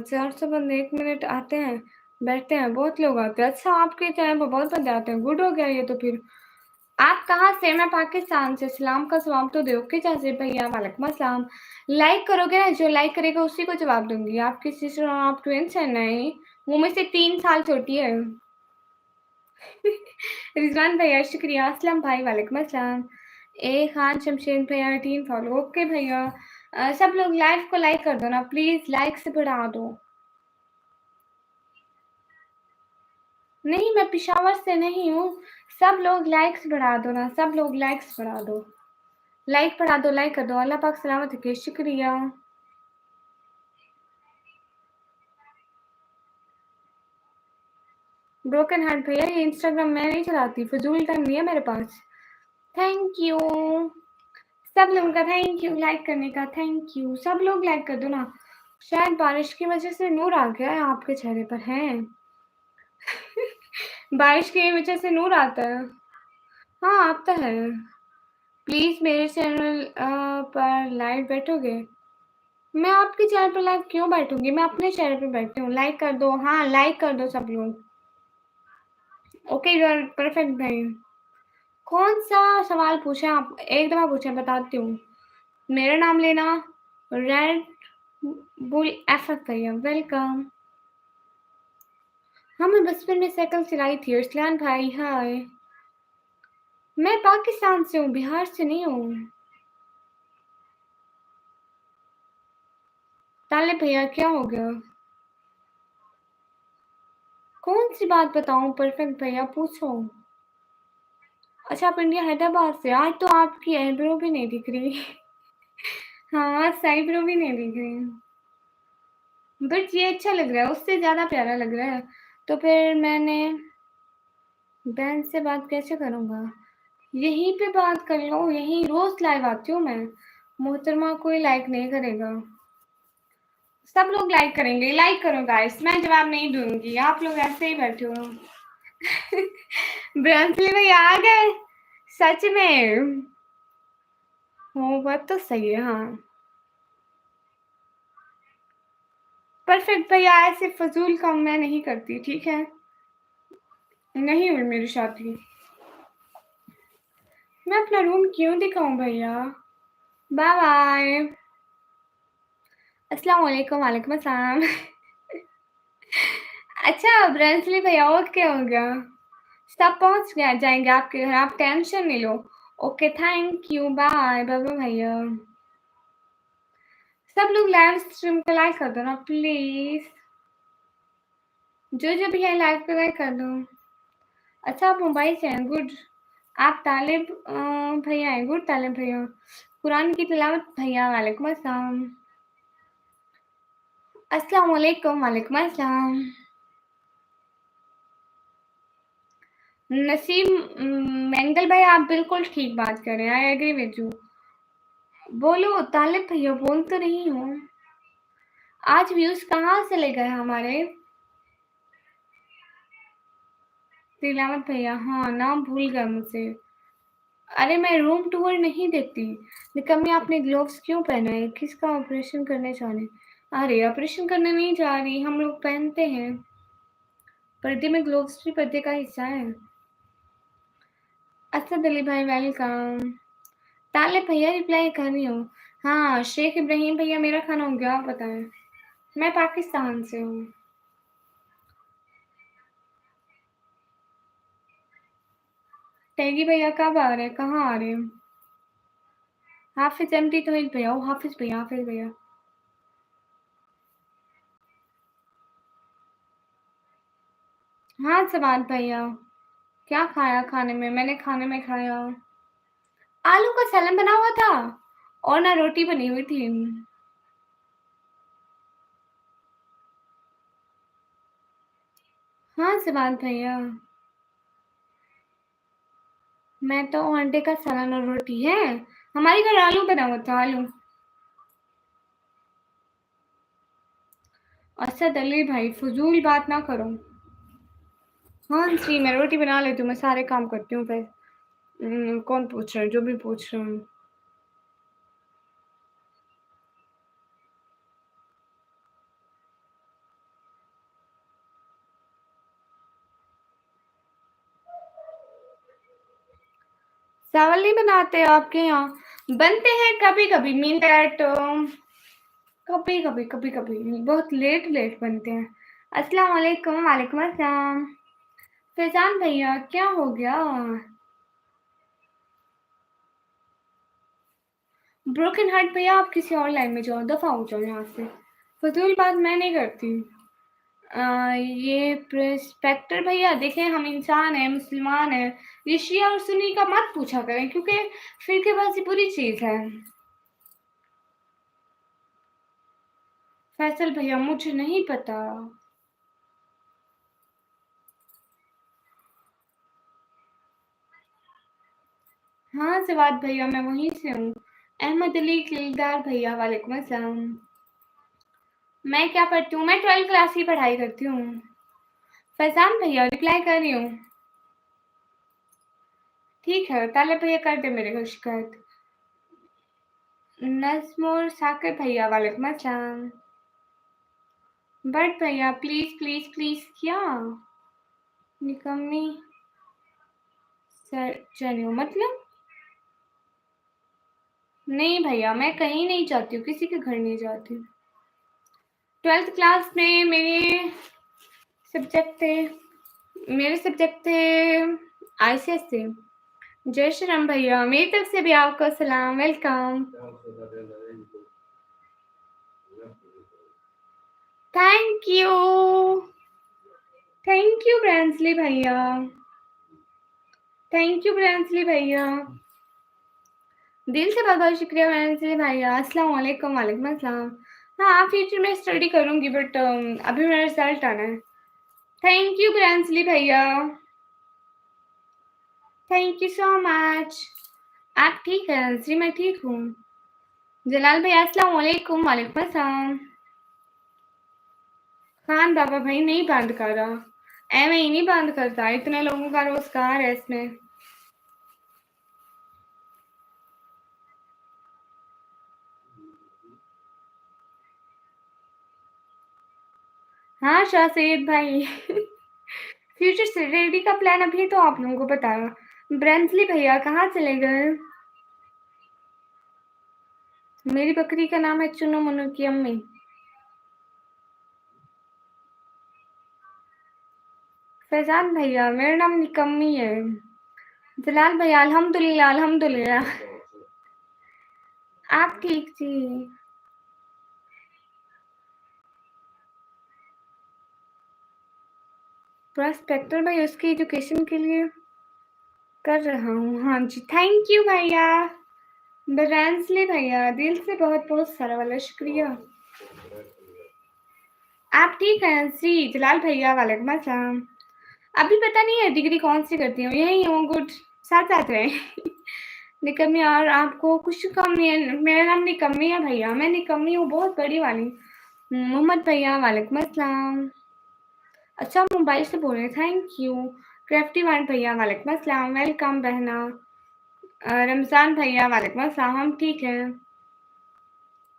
400 बंदे 1 मिनट आते हैं, बैठते हैं, बहुत लोग आते हैं। अच्छा, आपके चैनल पर बहुत बंदे आते हैं, गुड हो गया ये तो फिर। आप कहाँ से? मैं पाकिस्तान से। सलाम का जवाब तो दो कि जैसे भैया वालेकुम अस्सलाम। लाइक करोगे ना, जो लाइक करेगा उसी को जवाब दूँगी। आपकी सिस्टर और आप ट्विन्स हैं? नहीं, वो मुझसे 3 साल छोटी है। रिजवान भैया शुक्रिया। असलम भाई वालेकुम अस्सलाम। ए खान शमशेर भैया 3 फॉलो। ओके भैया। सब लोग लाइव को लाइक कर दो ना प्लीज़, लाइक से बढ़ा दो। नहीं, मैं पेशावर से नहीं हूँ। सब लोग लाइक्स बढ़ा दो ना, सब लोग लाइक्स बढ़ा दो। लाइक बढ़ा दो, लाइक कर दो। अल्लाह पाक सलामत रखे। शुक्रिया। ब्रोकन हार्ट भैया, ये इंस्टाग्राम मैं नहीं चलाती, फ़िज़ूल टाइम नहीं है मेरे पास। Thank you. सब लोगों का थैंक यू, लाइक करने का थैंक यू। सब लोग लाइक कर दो ना। शायद बारिश की वजह से नूर आ गया है आपके चेहरे पर। हैं? बारिश की वजह से नूर आता है। हाँ, आता है। प्लीज़ मेरे चैनल पर लाइव बैठोगे? मैं आपके चैनल पर लाइव क्यों बैठूँगी? मैं अपने चैनल पे बैठती हूँ। लाइक कर दो। हाँ, लाइक कर दो सब लोग। ओके, यू आर परफेक्ट भाई। कौन-सा सवाल पूछा आप? एक दफ़ा पूछा, बताती हूँ। मेरा नाम लेना। रेड बुल एफएफ भैया वेलकम। हाँ, मैं बचपन में साइकिल चलाई थी। अर्सलान भाई हाय। मैं पाकिस्तान से हूँ, बिहार से नहीं हूँ। ताले भैया क्या हो गया? कौन सी बात बताऊँ परफेक्ट भैया, पूछो। अच्छा, आप इंडिया हैदराबाद से। आज तो आपकी आईब्रो भी नहीं दिख रही। हाँ, आज आईब्रो भी नहीं दिख रही। बट ये अच्छा लग रहा है, उससे ज़्यादा प्यारा लग रहा है। तो फिर मैंने बहन से बात कैसे करूँगा? यहीं पे बात कर लो, यहीं रोज़ लाइव आती हूँ मैं। मोहतरमा कोई लाइक नहीं करेगा। सब लोग लाइक करेंगे, लाइक करो गाइस, मैं जवाब नहीं दूँगी, आप लोग ऐसे ही बैठे हो। ब्रंसली भैया आ गए? सच में? वो बात तो सही है, हाँ। परफेक्ट भैया, ऐसे फ़िज़ूल काम मैं नहीं करती, ठीक है? नहीं हुई मेरी शादी। मैं अपना रूम क्यों दिखाऊँ भैया? बाय-बाय। अस्सलाम वालेकुम, वालेकुम अस्सलाम। अच्छा, ब्रंसली भैया ओके हो गया। सब पहुँच गया जाएँगे आपके घर, आप टेंशन नहीं लो। Okay, thank you, bye, bye bye भैया। सब लोग लाइव स्ट्रीम पे लाइक कर दो ना प्लीज। जो भी है लाइव पे लाइक कर दो। अच्छा आप मुंबई से हैं, गुड। आप तालिब भैया हैं, गुड तालिब भैया। कुरान की तिलावत भैया, वालेकुम अस्सलाम। अस्सलाम वालेकुम, वालेकुम अस्सलाम। नसीम मेंगल भाई, आप बिल्कुल ठीक बात कर रहे हैं, आई एग्री विद यू। बोलो तालिब भैया, बोल तो रही हूँ। आज व्यूज कहाँ से ले गए हमारे? तिलावत भैया, हाँ नाम भूल गए मुझसे। अरे मैं रूम टूर नहीं देती। निकम्मी, आपने ग्लोव्स क्यों पहना है? किसका ऑपरेशन करने जा रहे? अरे ऑपरेशन करने नहीं जा रही, हम लोग पहनते हैं। पर्दे में ग्लोव्स भी पर्दे का हिस्सा है। असद अली भाई वेलकम। ताले भैया रिप्लाई कर रही हूँ। हाँ शेख इब्राहिम भैया, मेरा खाना हो गया, आप बताएं। मैं पाकिस्तान से हूँ। टैगी भैया कब आ रहे हैं, कहाँ आ रहे हैं? हाफिज एमटी तो भैया, ओ हाफिज भैया, हाफिज भैया। हाँ सवाद भैया, क्या खाया खाने में? मैंने खाने में खाया आलू का सैलन बना हुआ था और ना रोटी बनी हुई थी। हाँ सवाद भैया, मैं तो अंडे का सैलन और रोटी है। हमारे घर आलू बना हुआ था, आलू। असद अली भाई फजूल बात ना करो। हाँ जी, मैं रोटी बना लेती हूँ, मैं सारे काम करती हूँ फिर। कौन पूछ रहा है? जो भी पूछ रहा हूँ। चावल नहीं बनाते आपके यहाँ? बनते हैं कभी कभी, मीन दैट कभी कभी, कभी कभी बहुत लेट लेट बनते हैं। अस्सलाम वालेकुम, वालेकुम अस्सलाम। फैजान भैया क्या हो गया? ब्रोकन हार्ट भैया, आप किसी और लाइन में जाओ, दफा हो जाओ यहाँ से। फजूल बात मैं नहीं करती। ये प्रेस्पेक्टर भैया देखें, हम इंसान हैं, मुसलमान हैं। ये शिया और सुन्नी का मत पूछा करें, क्योंकि फिरकेबाजी बुरी चीज है। फैसल भैया मुझे नहीं पता। हाँ जवाद भैया, मैं वहीं से हूँ। अहमद अली किलदार भैया, वालेकुम अस्सलाम। मैं क्या पढ़ती हूँ? मैं 12th क्लास की पढ़ाई करती हूँ। फैजान भैया रिप्लाई कर रही हूँ। ठीक है, ताले भैया कर दे मेरे को शिकायत। नज़्म साकिब भैया, वालेकुम अस्सलाम। बट भैया प्लीज प्लीज प्लीज, क्या निकम्मी सर चलियो मतलब? नहीं भैया, मैं कहीं नहीं जाती हूँ, किसी के घर नहीं जाती हूँ। 12th क्लास में सब्जेक्ट थे मेरे सब्जेक्ट थे आईसीएस थे। जय श्री राम भैया, मेरी तरफ से भी आपको सलाम, welcome. Thank you, thank you ब्रांसली भैया, थैंक यू ब्रांसली भैया, दिल से बहुत बहुत शुक्रिया ब्रांसली भैया। अस्सलाम वालेकुम, वालेकुम अस्सलाम। हाँ फ्यूचर में स्टडी करूंगी, बट अभी मेरा रिजल्ट आना है। थैंक यू ब्रांसली भैया, थैंक यू सो मच। आप ठीक हैं जी? मैं ठीक हूँ। जलाल भैया अस्सलाम वालेकुम, वालेकुम अस्सलाम। खान बाबा भाई नहीं बंद कर रहा, एम ही नहीं बंद करता, इतने लोगों का रोजगार है इसमें। हाँ शाह सैद भाई फ्यूचर से रेडी का प्लान अभी तो आप लोगों को बताया। ब्रेंसली भैया कहाँ चले गए? मेरी बकरी का नाम है चुनु मुनु की अम्मी। फैजान भैया मेरा नाम निकम्मी है। जलाल भैया अल्हम्दुलिल्लाह, अल्हम्दुलिल्लाह। आप ठीक थी? प्रोस्पेक्टर भाई उसकी एजुकेशन के लिए कर रहा हूँ। हाँ जी, थैंक यू भैया। ब्रांसली भैया दिल से बहुत बहुत सारा वाला शुक्रिया। आप ठीक हैं जी? जलाल भैया वालेकुम अस्सलाम। अभी पता नहीं है डिग्री कौन सी करती हूँ, यही हूँ। गुड, साथ साथ रहे। निकम्मी, और आपको कुछ कम नहीं है? मेरा नाम निकम्मी है भैया, मैं निकम्मी हूँ, बहुत बड़ी वाली। मोहम्मद भैया वालेकुम अस्सलाम। अच्छा, मुंबई से बोल रहे हैं, थैंक यू। क्राफ्टी वन भैया वालेकुम अस्सलाम, वेलकम बहना। रमज़ान भैया वालेकुम अस्सलाम, हम ठीक हैं।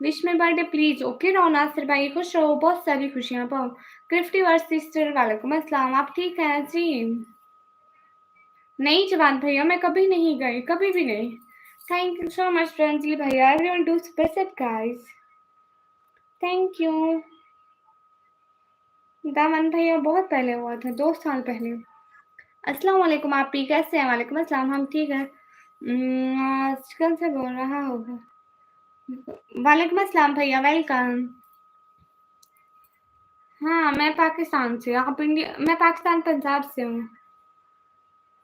विश में बर्थडे प्लीज। ओके रहो नासिर भाई, खुश रहो, बहुत सारी खुशियाँ पाओ। क्रिफ्टी वर्स सिस्टर वालेकुम अस्सलाम, आप ठीक हैं जी? नहीं जवान भैया, मैं कभी नहीं गई, कभी भी नहीं। Thank you so much friendly भैया, everyone do special guys, thank you. Daman भैया बहुत पहले हुआ था, 2 साल पहले। अस्सलाम वालेकुम, आप भी कैसे हैं? वालेकुम अस्सलाम, हम ठीक हैं। आजकल से बोल रहा होगा। वालेकुम अस्सलाम भैया, वेलकम। हाँ, मैं पाकिस्तान से, आप इंडिया? मैं पाकिस्तान पंजाब से हूँ।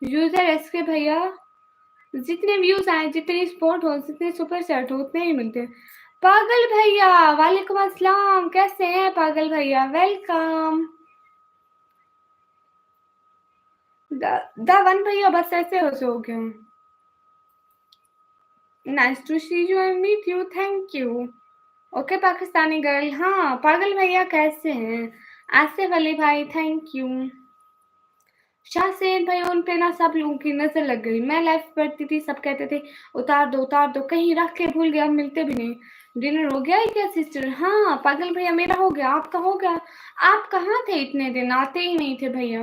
यूजर एसके भैया, जितने व्यूज आए, जितनी सपोर्ट हो, जितने सुपर चैट हो, उतने ही मिलते हैं। पागल भैया वालेकुम अस्सलाम, कैसे हैं पागल भैया? वेलकम। दावन भैया बस ऐसे हो सो गए। Nice to see you and meet you, thank you. Okay Pakistani girl, हाँ पागल भैया कैसे हैं? आसिफ अली भाई, थैंक यू। शाह सेन भाई, उन पे ना सब लोगों की नजर लग गई। मैं लाइव पढ़ती थी, सब कहते थे उतार दो उतार दो, कहीं रख के भूल गया, मिलते भी नहीं। डिनर हो गया है क्या सिस्टर? हाँ पागल भैया, मेरा हो गया, आपका हो गया? आप कहाँ थे इतने दिन, आते ही नहीं थे भैया।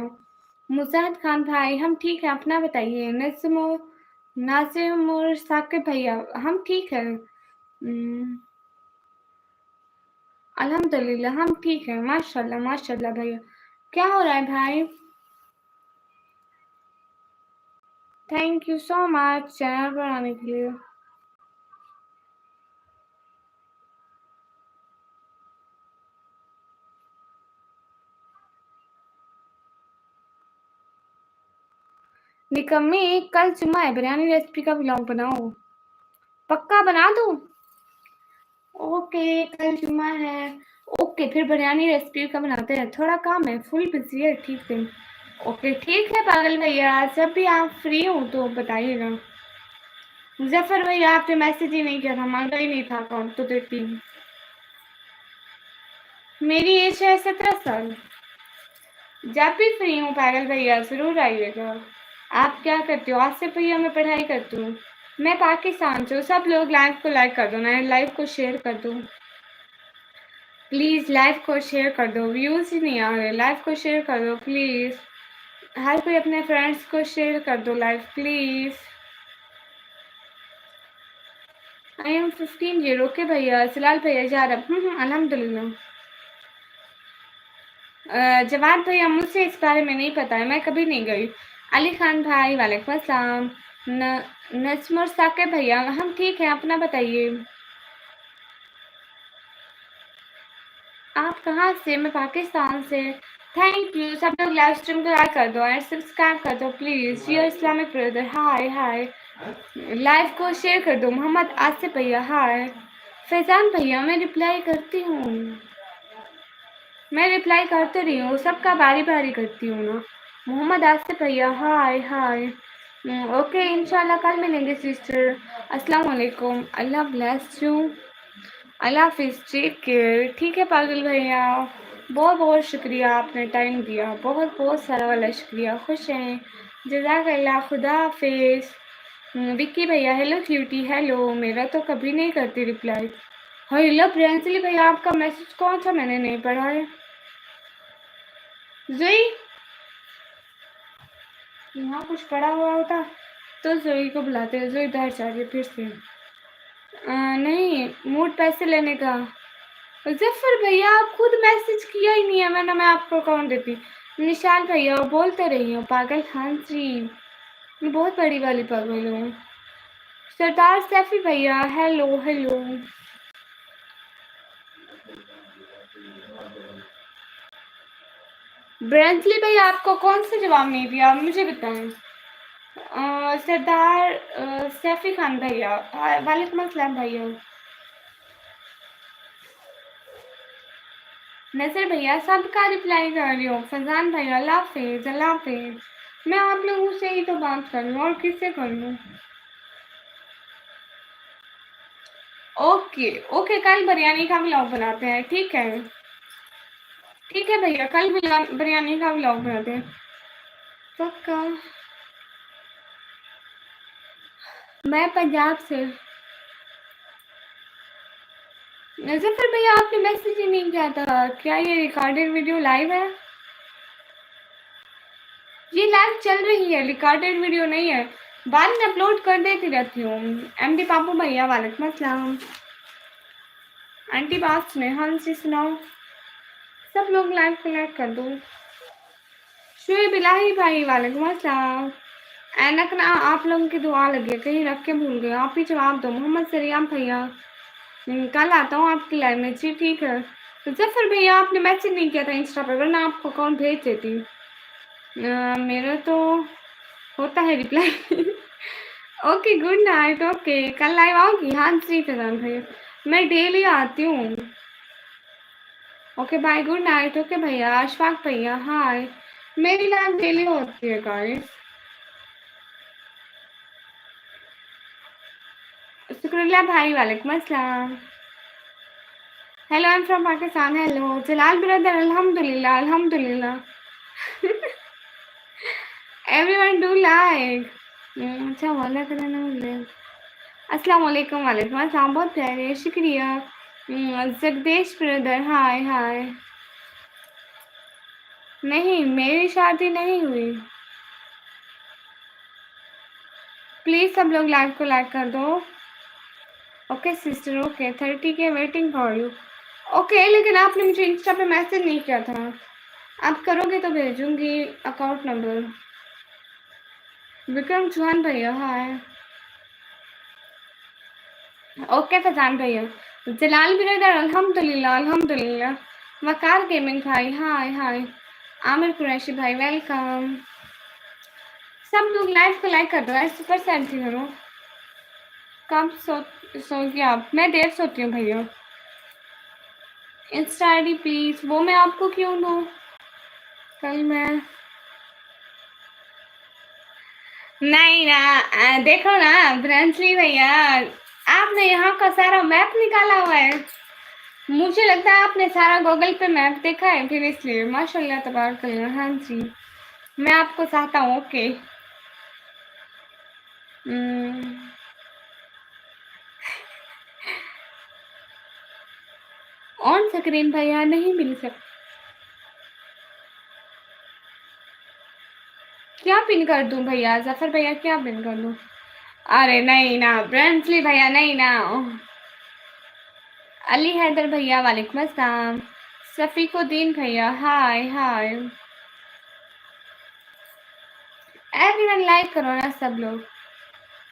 मुजाहिद खान भाई, हम ठीक है, अपना बताइए। नजमो नाजिम और साकिब भैया, हम ठीक है। अल्हम्दुलिल्लाह हम ठीक है, माशाल्लाह माशाल्लाह भैया। क्या हो रहा है भाई? Thank you so much channel पर आने के लिए। निकम्मी, कल जुम्मा है, बिरयानी रेसिपी का व्लॉग बनाओ। पक्का बना दूं? ओके, कल जुम्मा है। ओके, फिर बिरयानी रेसिपी का बनाते हैं। थोड़ा काम है, फुल बिजी है, ठीक है। ओके ठीक है पागल भैया, जब भी आप फ्री हो तो बताइएगा। मुजफ्फर भैया, आपने मैसेज ही नहीं किया था, मांगा ही नहीं था अकाउंट तो देती हूँ। मेरी एज है 17 साल। जब भी फ्री हूँ पागल भैया, जरूर आइएगा। आप क्या करते हो? आसिफ भैया, मैं पढ़ाई करती हूँ। मैं पाकिस्तान से हूँ। सब लोग लाइव को लाइक कर दो ना, लाइव को शेयर कर दो प्लीज़, लाइव को शेयर कर दो। व्यूज़ ही नहीं आ रहे, लाइव को शेयर कर दो प्लीज़। हर कोई अपने फ्रेंड्स को शेयर कर दो live please. I am 15 year. Okay भैया, जलाल भैया जा रहा। अल्हम्दुलिल्लाह। जवाद भैया, मुझे इस बारे में नहीं पता है, मैं कभी नहीं गई। अली खान भाई वालेकुम अस्सलाम। नजमुर साकिब भैया, हम ठीक हैं, अपना बताइए। आप कहाँ से? मैं पाकिस्तान से। Thank you. सब लोग लाइव स्ट्रीम को लाइक कर दो एंड सब्सक्राइब कर दो please. Your Islamic brother, hi hi. Live को शेयर कर दो। मोहम्मद आसिफ भैया, हाय। फैजान भैया, मैं रिप्लाई करती हूँ, मैं रिप्लाई करते रही हूँ, सबका बारी बारी करती हूँ ना। मोहम्मद आसिफ भैया, हाय हाय। ओके, इंशाल्लाह कल मिलेंगे सिस्टर। अस्सलाम वालेकुम, अल्लाह ब्लेस यू, अल्लाह हाफिज़, टेक केयर। ठीक है पागल भैया, बहुत बहुत शुक्रिया, आपने टाइम दिया, बहुत बहुत सारा वाला शुक्रिया। खुश हैं, जज़ाकल्लाह, खुदा हाफिज़। विक्की भैया, हेलो क्यूटी, हेलो। मेरा तो कभी नहीं करती रिप्लाई। हेलो प्रियंसली भैया, आपका मैसेज कौन सा मैंने नहीं पढ़ा है? जोई, यहाँ कुछ पड़ा हुआ होता तो जोई को बुलाते हैं। जोई बाहर जा रही है फिर से। नहीं, मूड पैसे लेने का। जफर भैया, आप खुद मैसेज किया ही नहीं है मैंने, मैं आपको अकाउंट देती। निशान भैया, बोलते रही हूँ पागल। हाँ जी, मैं बहुत बड़ी वाली पागल हूँ। सरदार सैफी भैया, हेलो हेलो। ब्रेंसली भाई आपको कौन सा जवाब नहीं दिया, आप मुझे बताएं। सरदार सैफी खान भैया, वालेकुम अस्सलाम भैया। नजर भैया सबका रिप्लाई कर रही हूँ। फैजान भैया अल्लाह हाफिज, अल्लाह हाफिज। मैं आप लोगों से ही तो बात कर लूँ और किससे कर लूँ। ओके ओके, कल बिरयानी का व्लॉग बनाते हैं, ठीक है। ठीक है भैया, कल बिरयानी का व्लॉग बनाते हैं पक्का। मैं पंजाब से। नजर भैया आपने मैसेज ही नहीं किया था, क्या ये रिकॉर्डेड वीडियो लाइव है? ये लाइव चल रही है, रिकॉर्डेड वीडियो नहीं है, बाद में अपलोड कर देती रहती हूँ। एमडी पापू भैया वालेकुम अस्सलाम। आंटी बात सुने, हाँ जी सुनाओ। सब लोग लाइव को लाइक कर दो। शुएब इलाही भाई वालेकुम अस्सलाम। ऐनक ना आप लोगों की दुआ लगी है, कहीं रख के भूल गए, आप ही जवाब दो। मोहम्मद सरियाम भैया कल आता हूँ आपकी लाइव में, जी ठीक है। तो जफर भैया आपने मैसेज नहीं किया था इंस्टा पर, वरना आपको अकाउंट भेज देती। मेरा तो होता है reply. Okay good night. Okay कल लाइव आओगी? हाँ जी फैजान भैया, मैं डेली आती हूँ। Okay bye good night. Okay भैया। अशफाक भैया हाय, मेरी लाइव डेली होती है गाइस। शुक्रिया भाई वालेकुम अस्सलाम। Hello I am from Pakistan. Hello Jalal brother, अल्हम्दुलिल्लाह अल्हम्दुलिल्लाह। Everyone do like. अच्छा वाला करना मिले। अस्सलाम वालेकुम। वालेकुम अस्सलाम, बहुत प्यारे, शुक्रिया। जगदीश ब्रदर हाय हाय। नहीं मेरी शादी नहीं हुई। प्लीज सब लोग लाइव को लाइक कर दो। ओके सिस्टर, ओके 30 के वेटिंग फॉर यू। ओके लेकिन आपने मुझे इंस्टा पे मैसेज नहीं किया था, आप करोगे तो भेजूंगी अकाउंट नंबर। विक्रम चौहान भैया हाय। ओके फैजान भैया। जलाल ब्रदर अल्हम्दुलिल्लाह अल्हम्दुलिल्लाह। वकार गेमिंग भाई हाय हाय। आमिर कुरैशी भाई वेलकम। सब लोग लाइव को लाइक कर दो, ऐसे सुपर सेल्फी करो। कब सोगी आप? मैं देर सोती हूँ भैया। Insta ID please. वो मैं आपको क्यों दूँ? कल मैं नहीं ना देखो ना ब्रांचली भैया, आपने यहाँ का सारा मैप निकाला हुआ है। मुझे लगता है आपने सारा गूगल पे मैप देखा है, फिर इसलिए माशाल्लाह तबारकल्लाह। हाँ जी मैं आपको चाहता हूँ। ओके ऑन स्क्रीन भैया नहीं मिल सकता। क्या पिन कर दूं भैया? जफर भैया क्या पिन कर दूं? अरे नहीं ना ब्रांचली भैया, नहीं ना। अली हैदर भैया वालेकुम अस्सलाम। सफीकुद्दीन भैया हाय हाय। एवरीवन लाइक करो ना सब लोग।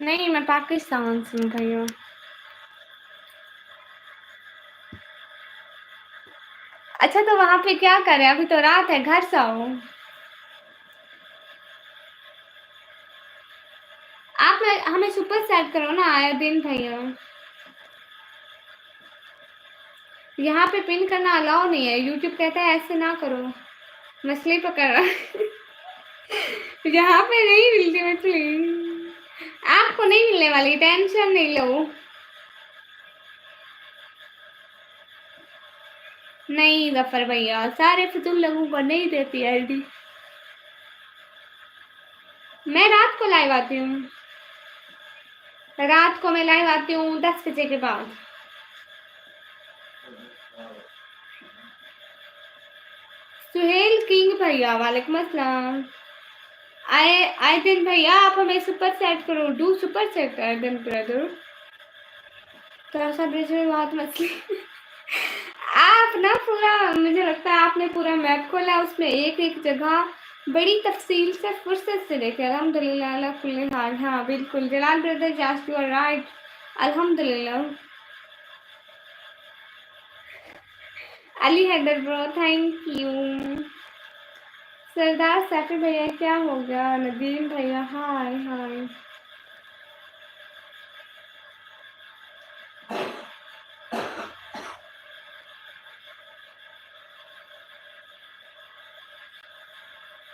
नहीं मैं पाकिस्तान से हूँ भैया। अच्छा तो वहाँ पे क्या करें, अभी तो रात है, घर से आओ। आप हमें सुपर सेट करो ना आया दिन भैया। यहाँ पे पिन करना अलाउ नहीं है, यूट्यूब कहता है ऐसे ना करो, मछली पकड़ रहा। यहाँ पे नहीं मिलती मछली, आपको नहीं मिलने वाली, टेंशन नहीं लो। नहीं जफर भैया सारे फितूल लोगों को नहीं देती आईडी। मैं रात को लाइव आती हूँ, रात को मैं लाइव आती हूँ 10 बजे के बाद। सुहेल किंग भैया वालेकुम अस्सलाम। आए दिन भैया आप हमें सुपर सेट करो, डू सुपर सेट आए दिन ब्रदर। थोड़ा सा ब्रिज में बहुत मछली। आप ना पूरा, मुझे लगता है आपने पूरा मैप खोला, उसमें एक एक जगह बड़ी तफसील से फुर्सत से देखे। अल्हम्दुलिल्लाह अला कुल्ली हाल। हाँ बिल्कुल Jalal brother just you are right. अल्हम्दुलिल्लाह। Ali Haider bro thank you. Sardar Saifi भैया क्या हो गया? नदीम भैया हाय हाय।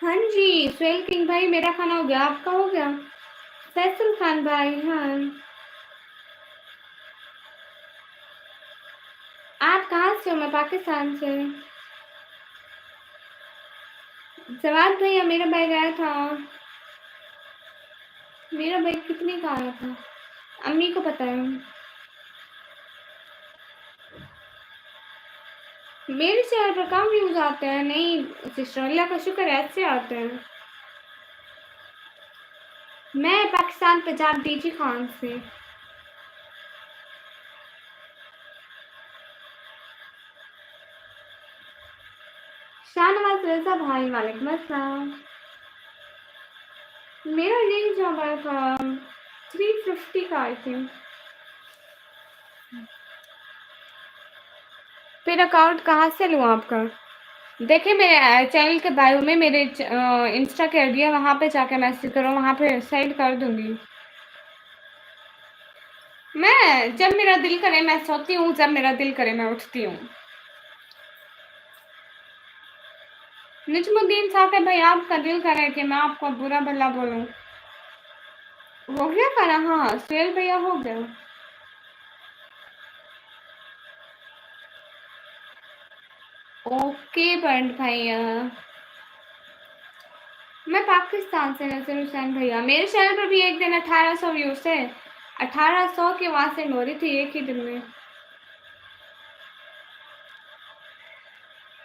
हाँ जी सुहेल किंग भाई, मेरा खाना हो गया, आपका हो गया? फैसल खान भाई हाँ। आप कहाँ से हो? मैं पाकिस्तान से। जवाब भैया मेरा भाई गया था। मेरा भाई कितने का आया था? अम्मी को पता है। मेरे चैनल पर कम व्यूज आते हैं। नहीं सिस्टर, अल्लाह का शुक्र है ऐसे आते हैं। मैं पाकिस्तान पंजाब डीजी खान से। शाहनवाज रजा भाई वालेकुम अस्सलाम। मेरा लिंक जब आया था 350 का आई थिंक। फिर अकाउंट कहाँ से लूँ आपका? देखिए मेरे चैनल के बायो में मेरे इंस्टा के आईडी है, वहाँ पे जाके मैसेज करो, वहाँ पे सेंड कर दूंगी। मैं जब मेरा दिल करे मैं सोती हूँ, जब मेरा दिल करे मैं उठती हूँ। निजमुद्दीन साहब भाई, आपका दिल करे कि मैं आपको बुरा भला बोलूं? हो गया खाना? हाँ सुहेल भैया हो गया। ओके पंडित भैया। मैं पाकिस्तान से नजर हुसैन भैया। मेरे चैनल पर भी एक दिन 1800 व्यूज थे। 1800 की वहां से हो रही थी एक ही दिन में।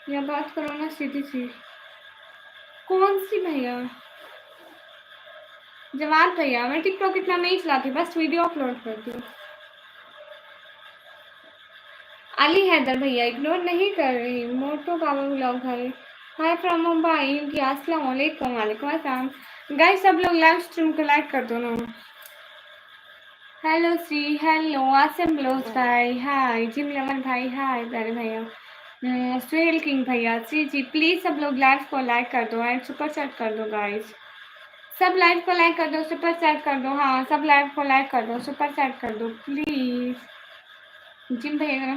या बात करो ना सीधी सी। कौन सी भैया? जवाब भैया, मैं टिकटॉक इतना नहीं चलाती, बस वीडियो अपलोड करती हूँ। अली हैदर भैया इग्नोर नहीं कर रही। मोटो बाबा ब्लॉग भाई हाय फ्रॉम मुंबई। अस्सलाम वालेकुम। वालेकुम अस्सलाम। गाइस सब लोग लाइव स्ट्रीम को लाइक कर दो ना। हेलो सी, हेलो आसिम ब्लोज भाई हाय। जिम लमन भाई हाय। प्यारे भैया सुहेल किंग भैया जी जी, प्लीज सब लोग लाइव को लाइक कर दो एंड सुपर चैट कर दो गाइस। सब लाइव को लाइक कर दो, सुपर चैट कर दो। हाँ सब लाइव को लाइक कर दो, सुपर चैट कर दो प्लीज। जिम भैया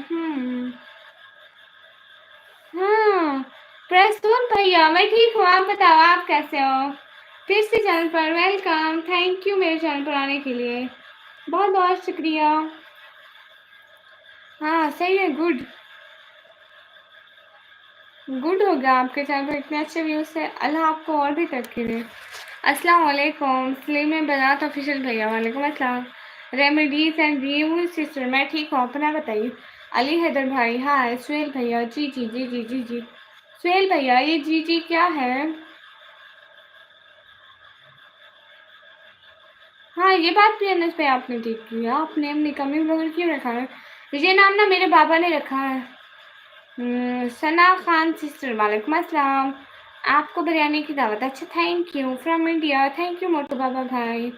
हाँ प्रसून भैया मैं ठीक हूँ, आप बताओ आप कैसे हो? फिर से चैनल पर वेलकम, थैंक यू मेरे चैनल पर आने के लिए, बहुत बहुत शुक्रिया। हाँ सही है, गुड गुड हो गया आपके चैनल पर इतने अच्छे व्यूज से। अल्लाह आपको और भी तरक्की दे। अस्सलाम वालेकुम सलीम बनात ऑफिशियल भैया वालेकुम अस्सलाम। रेमेडीज एंड व्यू सिस्टर मैं ठीक हूँ, अपना बताइए। अली हैदर भाई हाय। सुहेल भैया जी जी जी जी जी जी। सुहेल भैया ये जी जी क्या है? हाँ ये बात भी अनस पे आपने ठीक किया, आपने अपनी कमी ब्लॉगर क्यों रखा है? ये नाम ना मेरे बाबा ने रखा है। सना खान सिस्टर वालेकुम अस्सलाम। आपको बिरयानी की दावत? अच्छा thank you from India. Thank you Motu Baba भाई।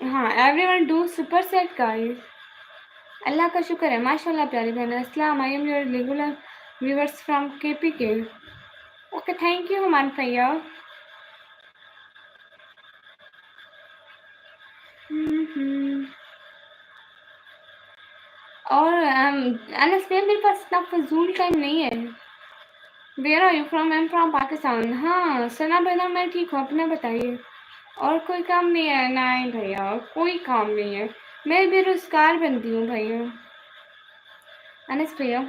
हाँ everyone do super set guys. अल्लाह का शुक्र है माशाल्लाह प्यारी बहन। अस्सलाम I am your regular viewers from KPK. Okay thank you Humaan भैया। और अनस भैया मेरे पास इतना फजूल टाइम नहीं है। Where are you from? I am from Pakistan. हाँ सना बहना मैं ठीक हूँ, अपना बताइए। और कोई काम नहीं है? नहीं भैया कोई काम नहीं है, मैं बेरोजगार बनती हूँ भैया। अनस भैया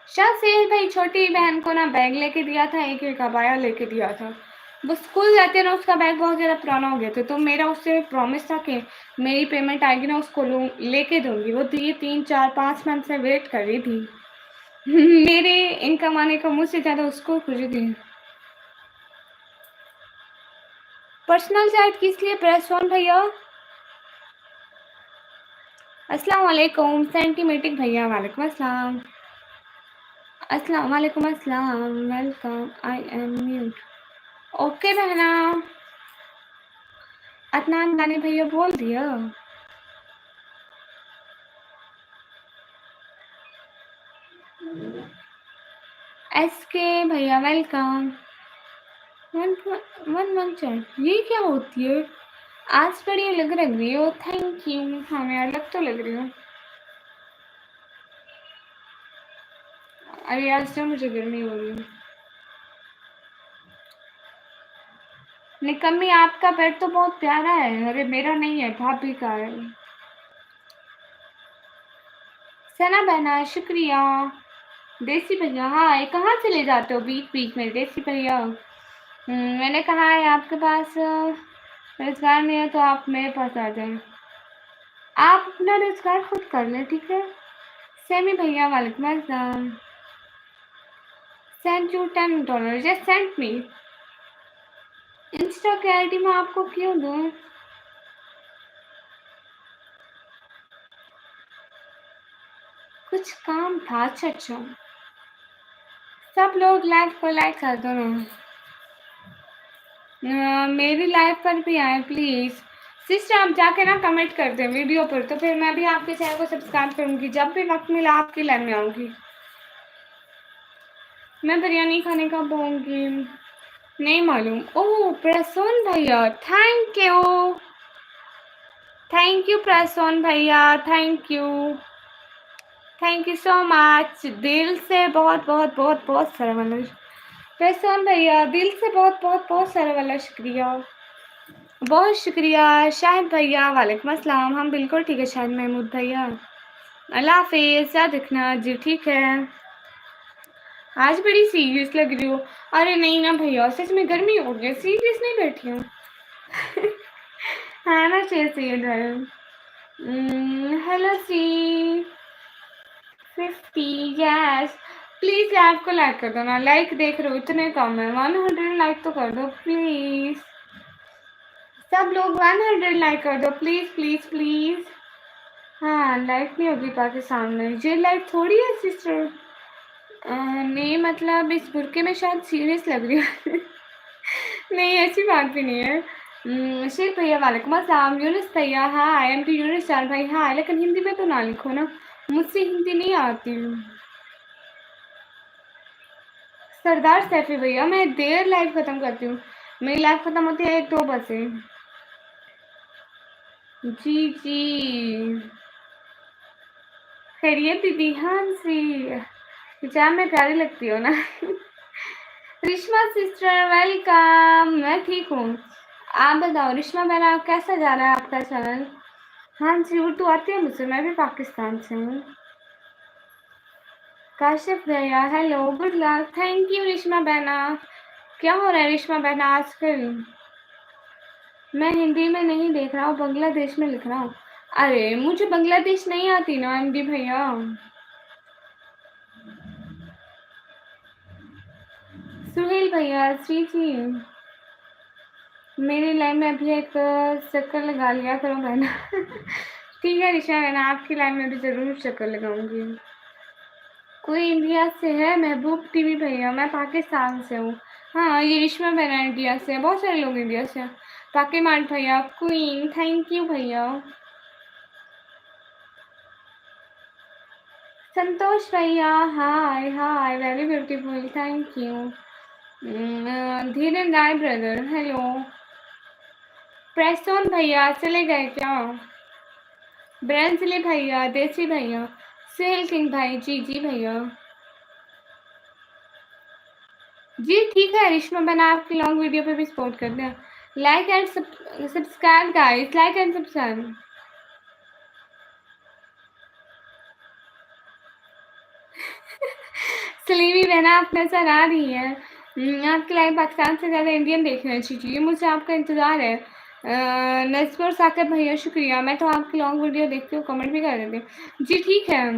शाह सेल भाई छोटी बहन को ना बैग लेके दिया था, एक अबाया लेके दिया था। वो स्कूल जाते ना, उसका बैग बहुत ज़्यादा पुराना हो गया था, तो मेरा उससे प्रॉमिस था कि मेरी पेमेंट आएगी ना उसको लेके दूंगी। वो ये 3 4 5 मंथ से वेट कर रही थी। मेरे इनकम आने का मुझसे ज़्यादा उसको खुशी थी। पर्सनल चैट किस लिए प्रेसवन भैया? अस्सलाम वालेकुम सेंटीमेटिक भैया वालेकुम अस्सलाम। अस्सलाम वालेकुम अस्सलाम welcome I am mute. Okay बहना। अदनान दानी भैया बोल दिया। SK भैया वेलकम। वन चैट ये क्या होती है? आज बड़ी अलग लग रही हो। Thank you. हाँ मैं अलग तो लग रही हूँ। अरे आज तो मुझे गर्मी हो रही है। निकम्मी आपका पेट तो बहुत प्यारा है। अरे मेरा नहीं है, भाभी का है। सना बहना शुक्रिया। देसी भैया हाँ, कहाँ चले जाते हो बीच बीच में देसी भैया? मैंने कहा है आपके पास रोजगार नहीं है तो आप मेरे पास आ जाए। आप अपना रोजगार खुद कर लें, ठीक है? सेमी भैया वालेकुम अस्सलाम। Send you $10 just send me. Insta के आईडी में आपको क्यों दूँ? कुछ काम था। अच्छा सब लोग लाइव को लाइक कर दो ना। मेरी लाइव पर भी आए प्लीज़। सिस्टर आप जाके ना कमेंट कर दें वीडियो पर, तो फिर मैं भी आपके चैनल को सब्सक्राइब करूँगी। जब भी वक्त मिला आपकी लाइव में आऊँगी। मैं बिरयानी खाने कब आऊँगी नहीं मालूम। ओह प्रसून भैया थैंक यू प्रसून भैया, थैंक यू सो मच। दिल से बहुत बहुत बहुत बहुत सारा वाला प्रसून भैया, दिल से बहुत बहुत बहुत सारा वाला शुक्रिया, बहुत शुक्रिया। शाहिद भैया वालेकुम अस्सलाम। हम बिल्कुल ठीक है शाहिद महमूद भैया। अल्लाह हाफिज़। याद रखना जी, ठीक है। आज बड़ी सीरियस लग रही हो। अरे नहीं ना भैया, सच में गर्मी हो गई, सीरियस नहीं बैठी हूँ। हाँ ना चाहिए इधर। Hello C 50 yes. Please live को लाइक कर दो ना। लाइक देख रहे हो इतने कम है। 100 लाइक तो कर दो प्लीज़। सब लोग 100 लाइक कर दो प्लीज़ प्लीज़ प्लीज़। हाँ लाइक नहीं होगी पाकिस्तान में। ये लाइक थोड़ी है सिस्टर। नहीं मतलब इस बुरके में शायद सीरियस लग रही है। नहीं ऐसी बात भी नहीं है। शेख भैया वालेकुम अस्सलाम। यूनुस भैया हाय। एम टी यूनुस चार भाई हाय। लेकिन हिंदी में तो ना लिखो ना, मुझसे हिंदी नहीं आती। सरदार सैफी भैया मैं देर लाइव ख़त्म करती हूँ। मेरी लाइव ख़त्म होती है 1-2 बजे। जी जी खैरियत दीदी। हाँ जी जाम में प्यारी लगती हो ना। Rishma sister welcome. मैं ठीक हूँ, आप बताओ रिश्मा बहना कैसा जा रहा है आपका चैनल? हाँ जी उर्दू आती है मुझे, मैं भी पाकिस्तान से हूँ। काशिफ भैया hello good luck. Thank you Rishma बहना। क्या हो रहा है रिश्मा बहना आजकल? मैं हिंदी में नहीं देख रहा हूँ, बांग्लादेश में लिख रहा हूँ। अरे मुझे बांग्लादेश नहीं आती ना एमडी भैया। सुहेल भैया जी जी मेरी लाइन में अभी एक चक्कर लगा लिया करो बहना। ठीक है रिशा बहना, आपकी लाइन में भी ज़रूर चक्कर लगाऊंगी। कोई इंडिया से है? महबूब टीवी भैया मैं पाकिस्तान से हूँ। हाँ ये रिश्मा बहना इंडिया से है, बहुत सारे लोग इंडिया से हैं। पाकिमान भैया क्वीन थैंक यू भैया। संतोष भैया hi hi very beautiful thank you. Dhiren Rai brother hello. Preston भैया चले गए क्या? ब्रेंसली भैया, देसी भैया, सुहेल किंग भाई जी जी भैया जी ठीक है। रिश्मा बना आपकी लॉन्ग वीडियो पे भी सपोर्ट कर दें। Like and subscribe guys, like and subscribe. Salimi बहना आप नजर आ रही है। आपकी लाइव पाकिस्तान से ज़्यादा इंडियन देख रहे हैं। जी मुझे आपका इंतज़ार है। नस्बर साकिब भैया शुक्रिया। मैं तो आपकी लॉन्ग वीडियो देखती हूँ, कमेंट भी कर देती हूँ। जी ठीक है।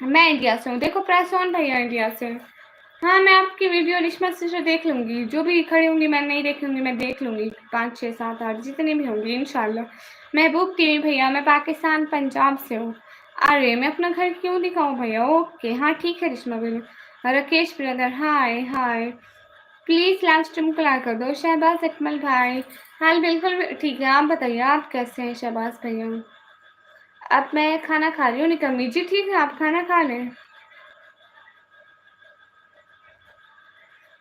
मैं इंडिया से हूँ। देखो प्रेस ऑन भैया इंडिया से। हाँ मैं आपकी वीडियो रिश्मा से देख लूँगी, जो भी खड़ी होंगी मैं नहीं देख लूँगी, मैं देख लूँगी 5 6 7 8 जितनी भी होंगी इंशाल्लाह। महबूब टीवी भैया मैं पाकिस्तान पंजाब से हूँ। अरे मैं अपना घर क्यों दिखाऊँ भैया? ओके हाँ ठीक है रिश्मा भैया। Rakesh brother hi hi. Please live stream को लाइक कर दो। शहबाज अकमल भाई हाल बिल्कुल ठीक है। आप बताइए आप कैसे हैं शहबाज भैया? अब मैं खाना खा रही हूँ निकम्मी जी। ठीक है आप खाना खा लें।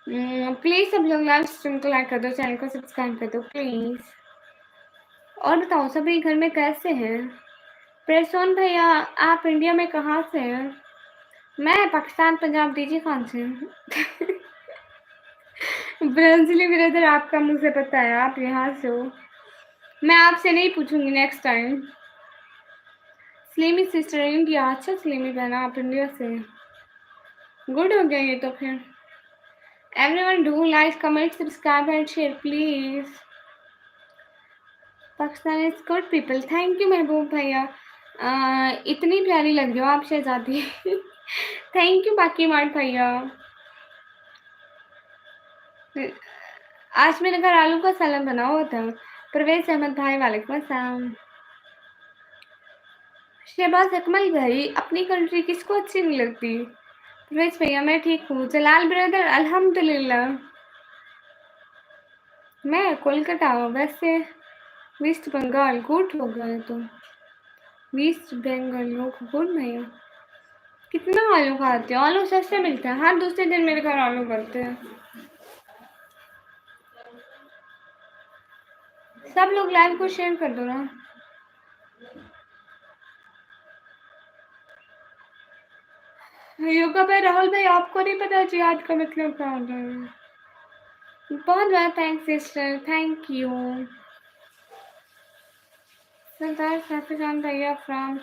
प्लीज़ सब लोग लाइव स्ट्रीम को लाइक कर दो, चैनल को सब्सक्राइब कर दो प्लीज़। और बताओ सभी घर में कैसे हैं? प्रसून भैया आप इंडिया में कहाँ से हैं? मैं पाकिस्तान पंजाब डीजी खान से हूँ। ब्रंजली ब्रदर आपका मुझे पता है, आप यहाँ से हो। मैं आपसे नहीं पूछूंगी next time. Slimy sister India, अच्छा स्लीमी बहना आप इंडिया से, गुड हो गया ये तो फिर। Everyone do like comment subscribe and share please. Pakistan is good people, thank you महबूब भैया। इतनी प्यारी लग रही हो आप शहजादी। थैंक यू बाकी मार्ट भैया। आज मेरे घर आलू का सालन बना हुआ था। परवेज अहमद भाई वालेकुम अस्सलाम। शहबाज अकमल भाई अपनी कंट्री किसको अच्छी नहीं लगती? परवेज भैया मैं ठीक हूँ। जलाल ब्रदर अल्हम्दुलिल्लाह। मैं कोलकाता, वैसे वेस्ट बंगाल। गुड हो गया तो वेस्ट बंगाल हो गुड। भैया कितना आलू खाते हो? आलू सस्ते मिलते हैं, हर दूसरे दिन मेरे घर आलू बनते हैं। सब लोग लाइव को शेयर कर दो ना। योगा पे राहुल भाई आपको नहीं पता जिहाद का मतलब क्या होता है? बहुत बहुत thanks sister, thank you. Sardar Saifi Khan भैया फ्रॉम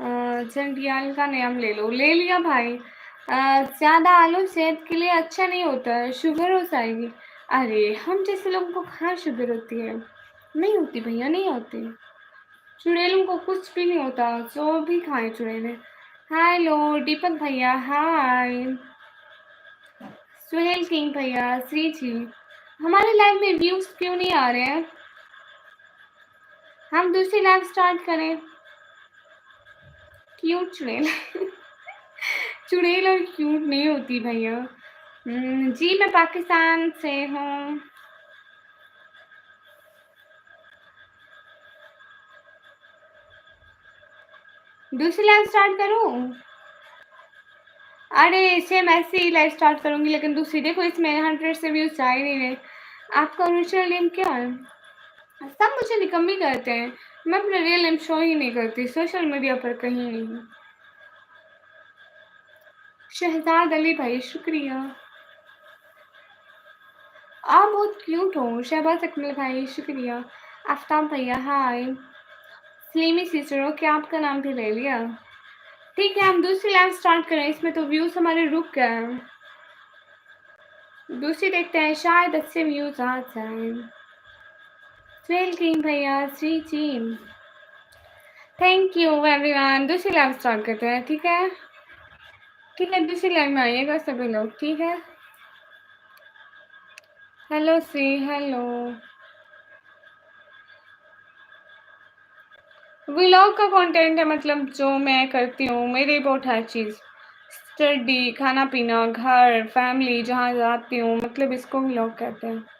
जंडियाल का नाम ले लो। ले लिया भाई। ज़्यादा आलू सेहत के लिए अच्छा नहीं होता है, शुगर हो जाएगी। अरे हम जैसे लोगों को कहाँ शुगर होती है? नहीं होती भैया, नहीं होती। चुड़ैलों को कुछ भी नहीं होता, जो भी खाए चुड़ैलें। हेलो दीपक भैया, हाय सुहेल किंग भैया, श्री जी। हमारे लाइव में व्यूज क्यों नहीं आ रहे हैं? हम दूसरी लाइव स्टार्ट करें? क्यूट चुड़ैल। चुड़ैल और क्यूट नहीं होती भैया। जी मैं पाकिस्तान से हूँ। दूसरी लाइव स्टार्ट करूँ? अरे सेम ऐसे ही लाइव स्टार्ट करूँगी, लेकिन दूसरी देखो इसमें 100 से व्यूज आ ही नहीं रहे। आपका ओरिजिनल नेम क्या है? सब मुझे निकम्मी कहते हैं। मैं अपना रियल नेम शो ही नहीं करती सोशल मीडिया पर कहीं नहीं। शहजाद अली भाई शुक्रिया, आप बहुत क्यूट हो। शहबाज अकमल भाई शुक्रिया। आफ्ताब भैया हाय। स्लीमी सिस्टर हो क्या, आपका नाम भी ले लिया। ठीक है हम दूसरी लाइव स्टार्ट करें, इसमें तो व्यूज हमारे रुक गए हैं। दूसरी देखते हैं, शायद अच्छे व्यूज आ जाए। स्वेल किंग भैया, श्री जी थैंक यू एवरीवन। दूसरी लाइव स्टार्ट करते हैं, ठीक है? ठीक है दूसरी लाइव में आइएगा सभी लोग, ठीक है? हेलो सी हेलो। व्लॉग का कंटेंट है, मतलब जो मैं करती हूँ, मेरे बहुत हर चीज़, स्टडी, खाना पीना, घर, फैमिली, जहाँ जाती हूँ, मतलब इसको व्लॉग कहते हैं।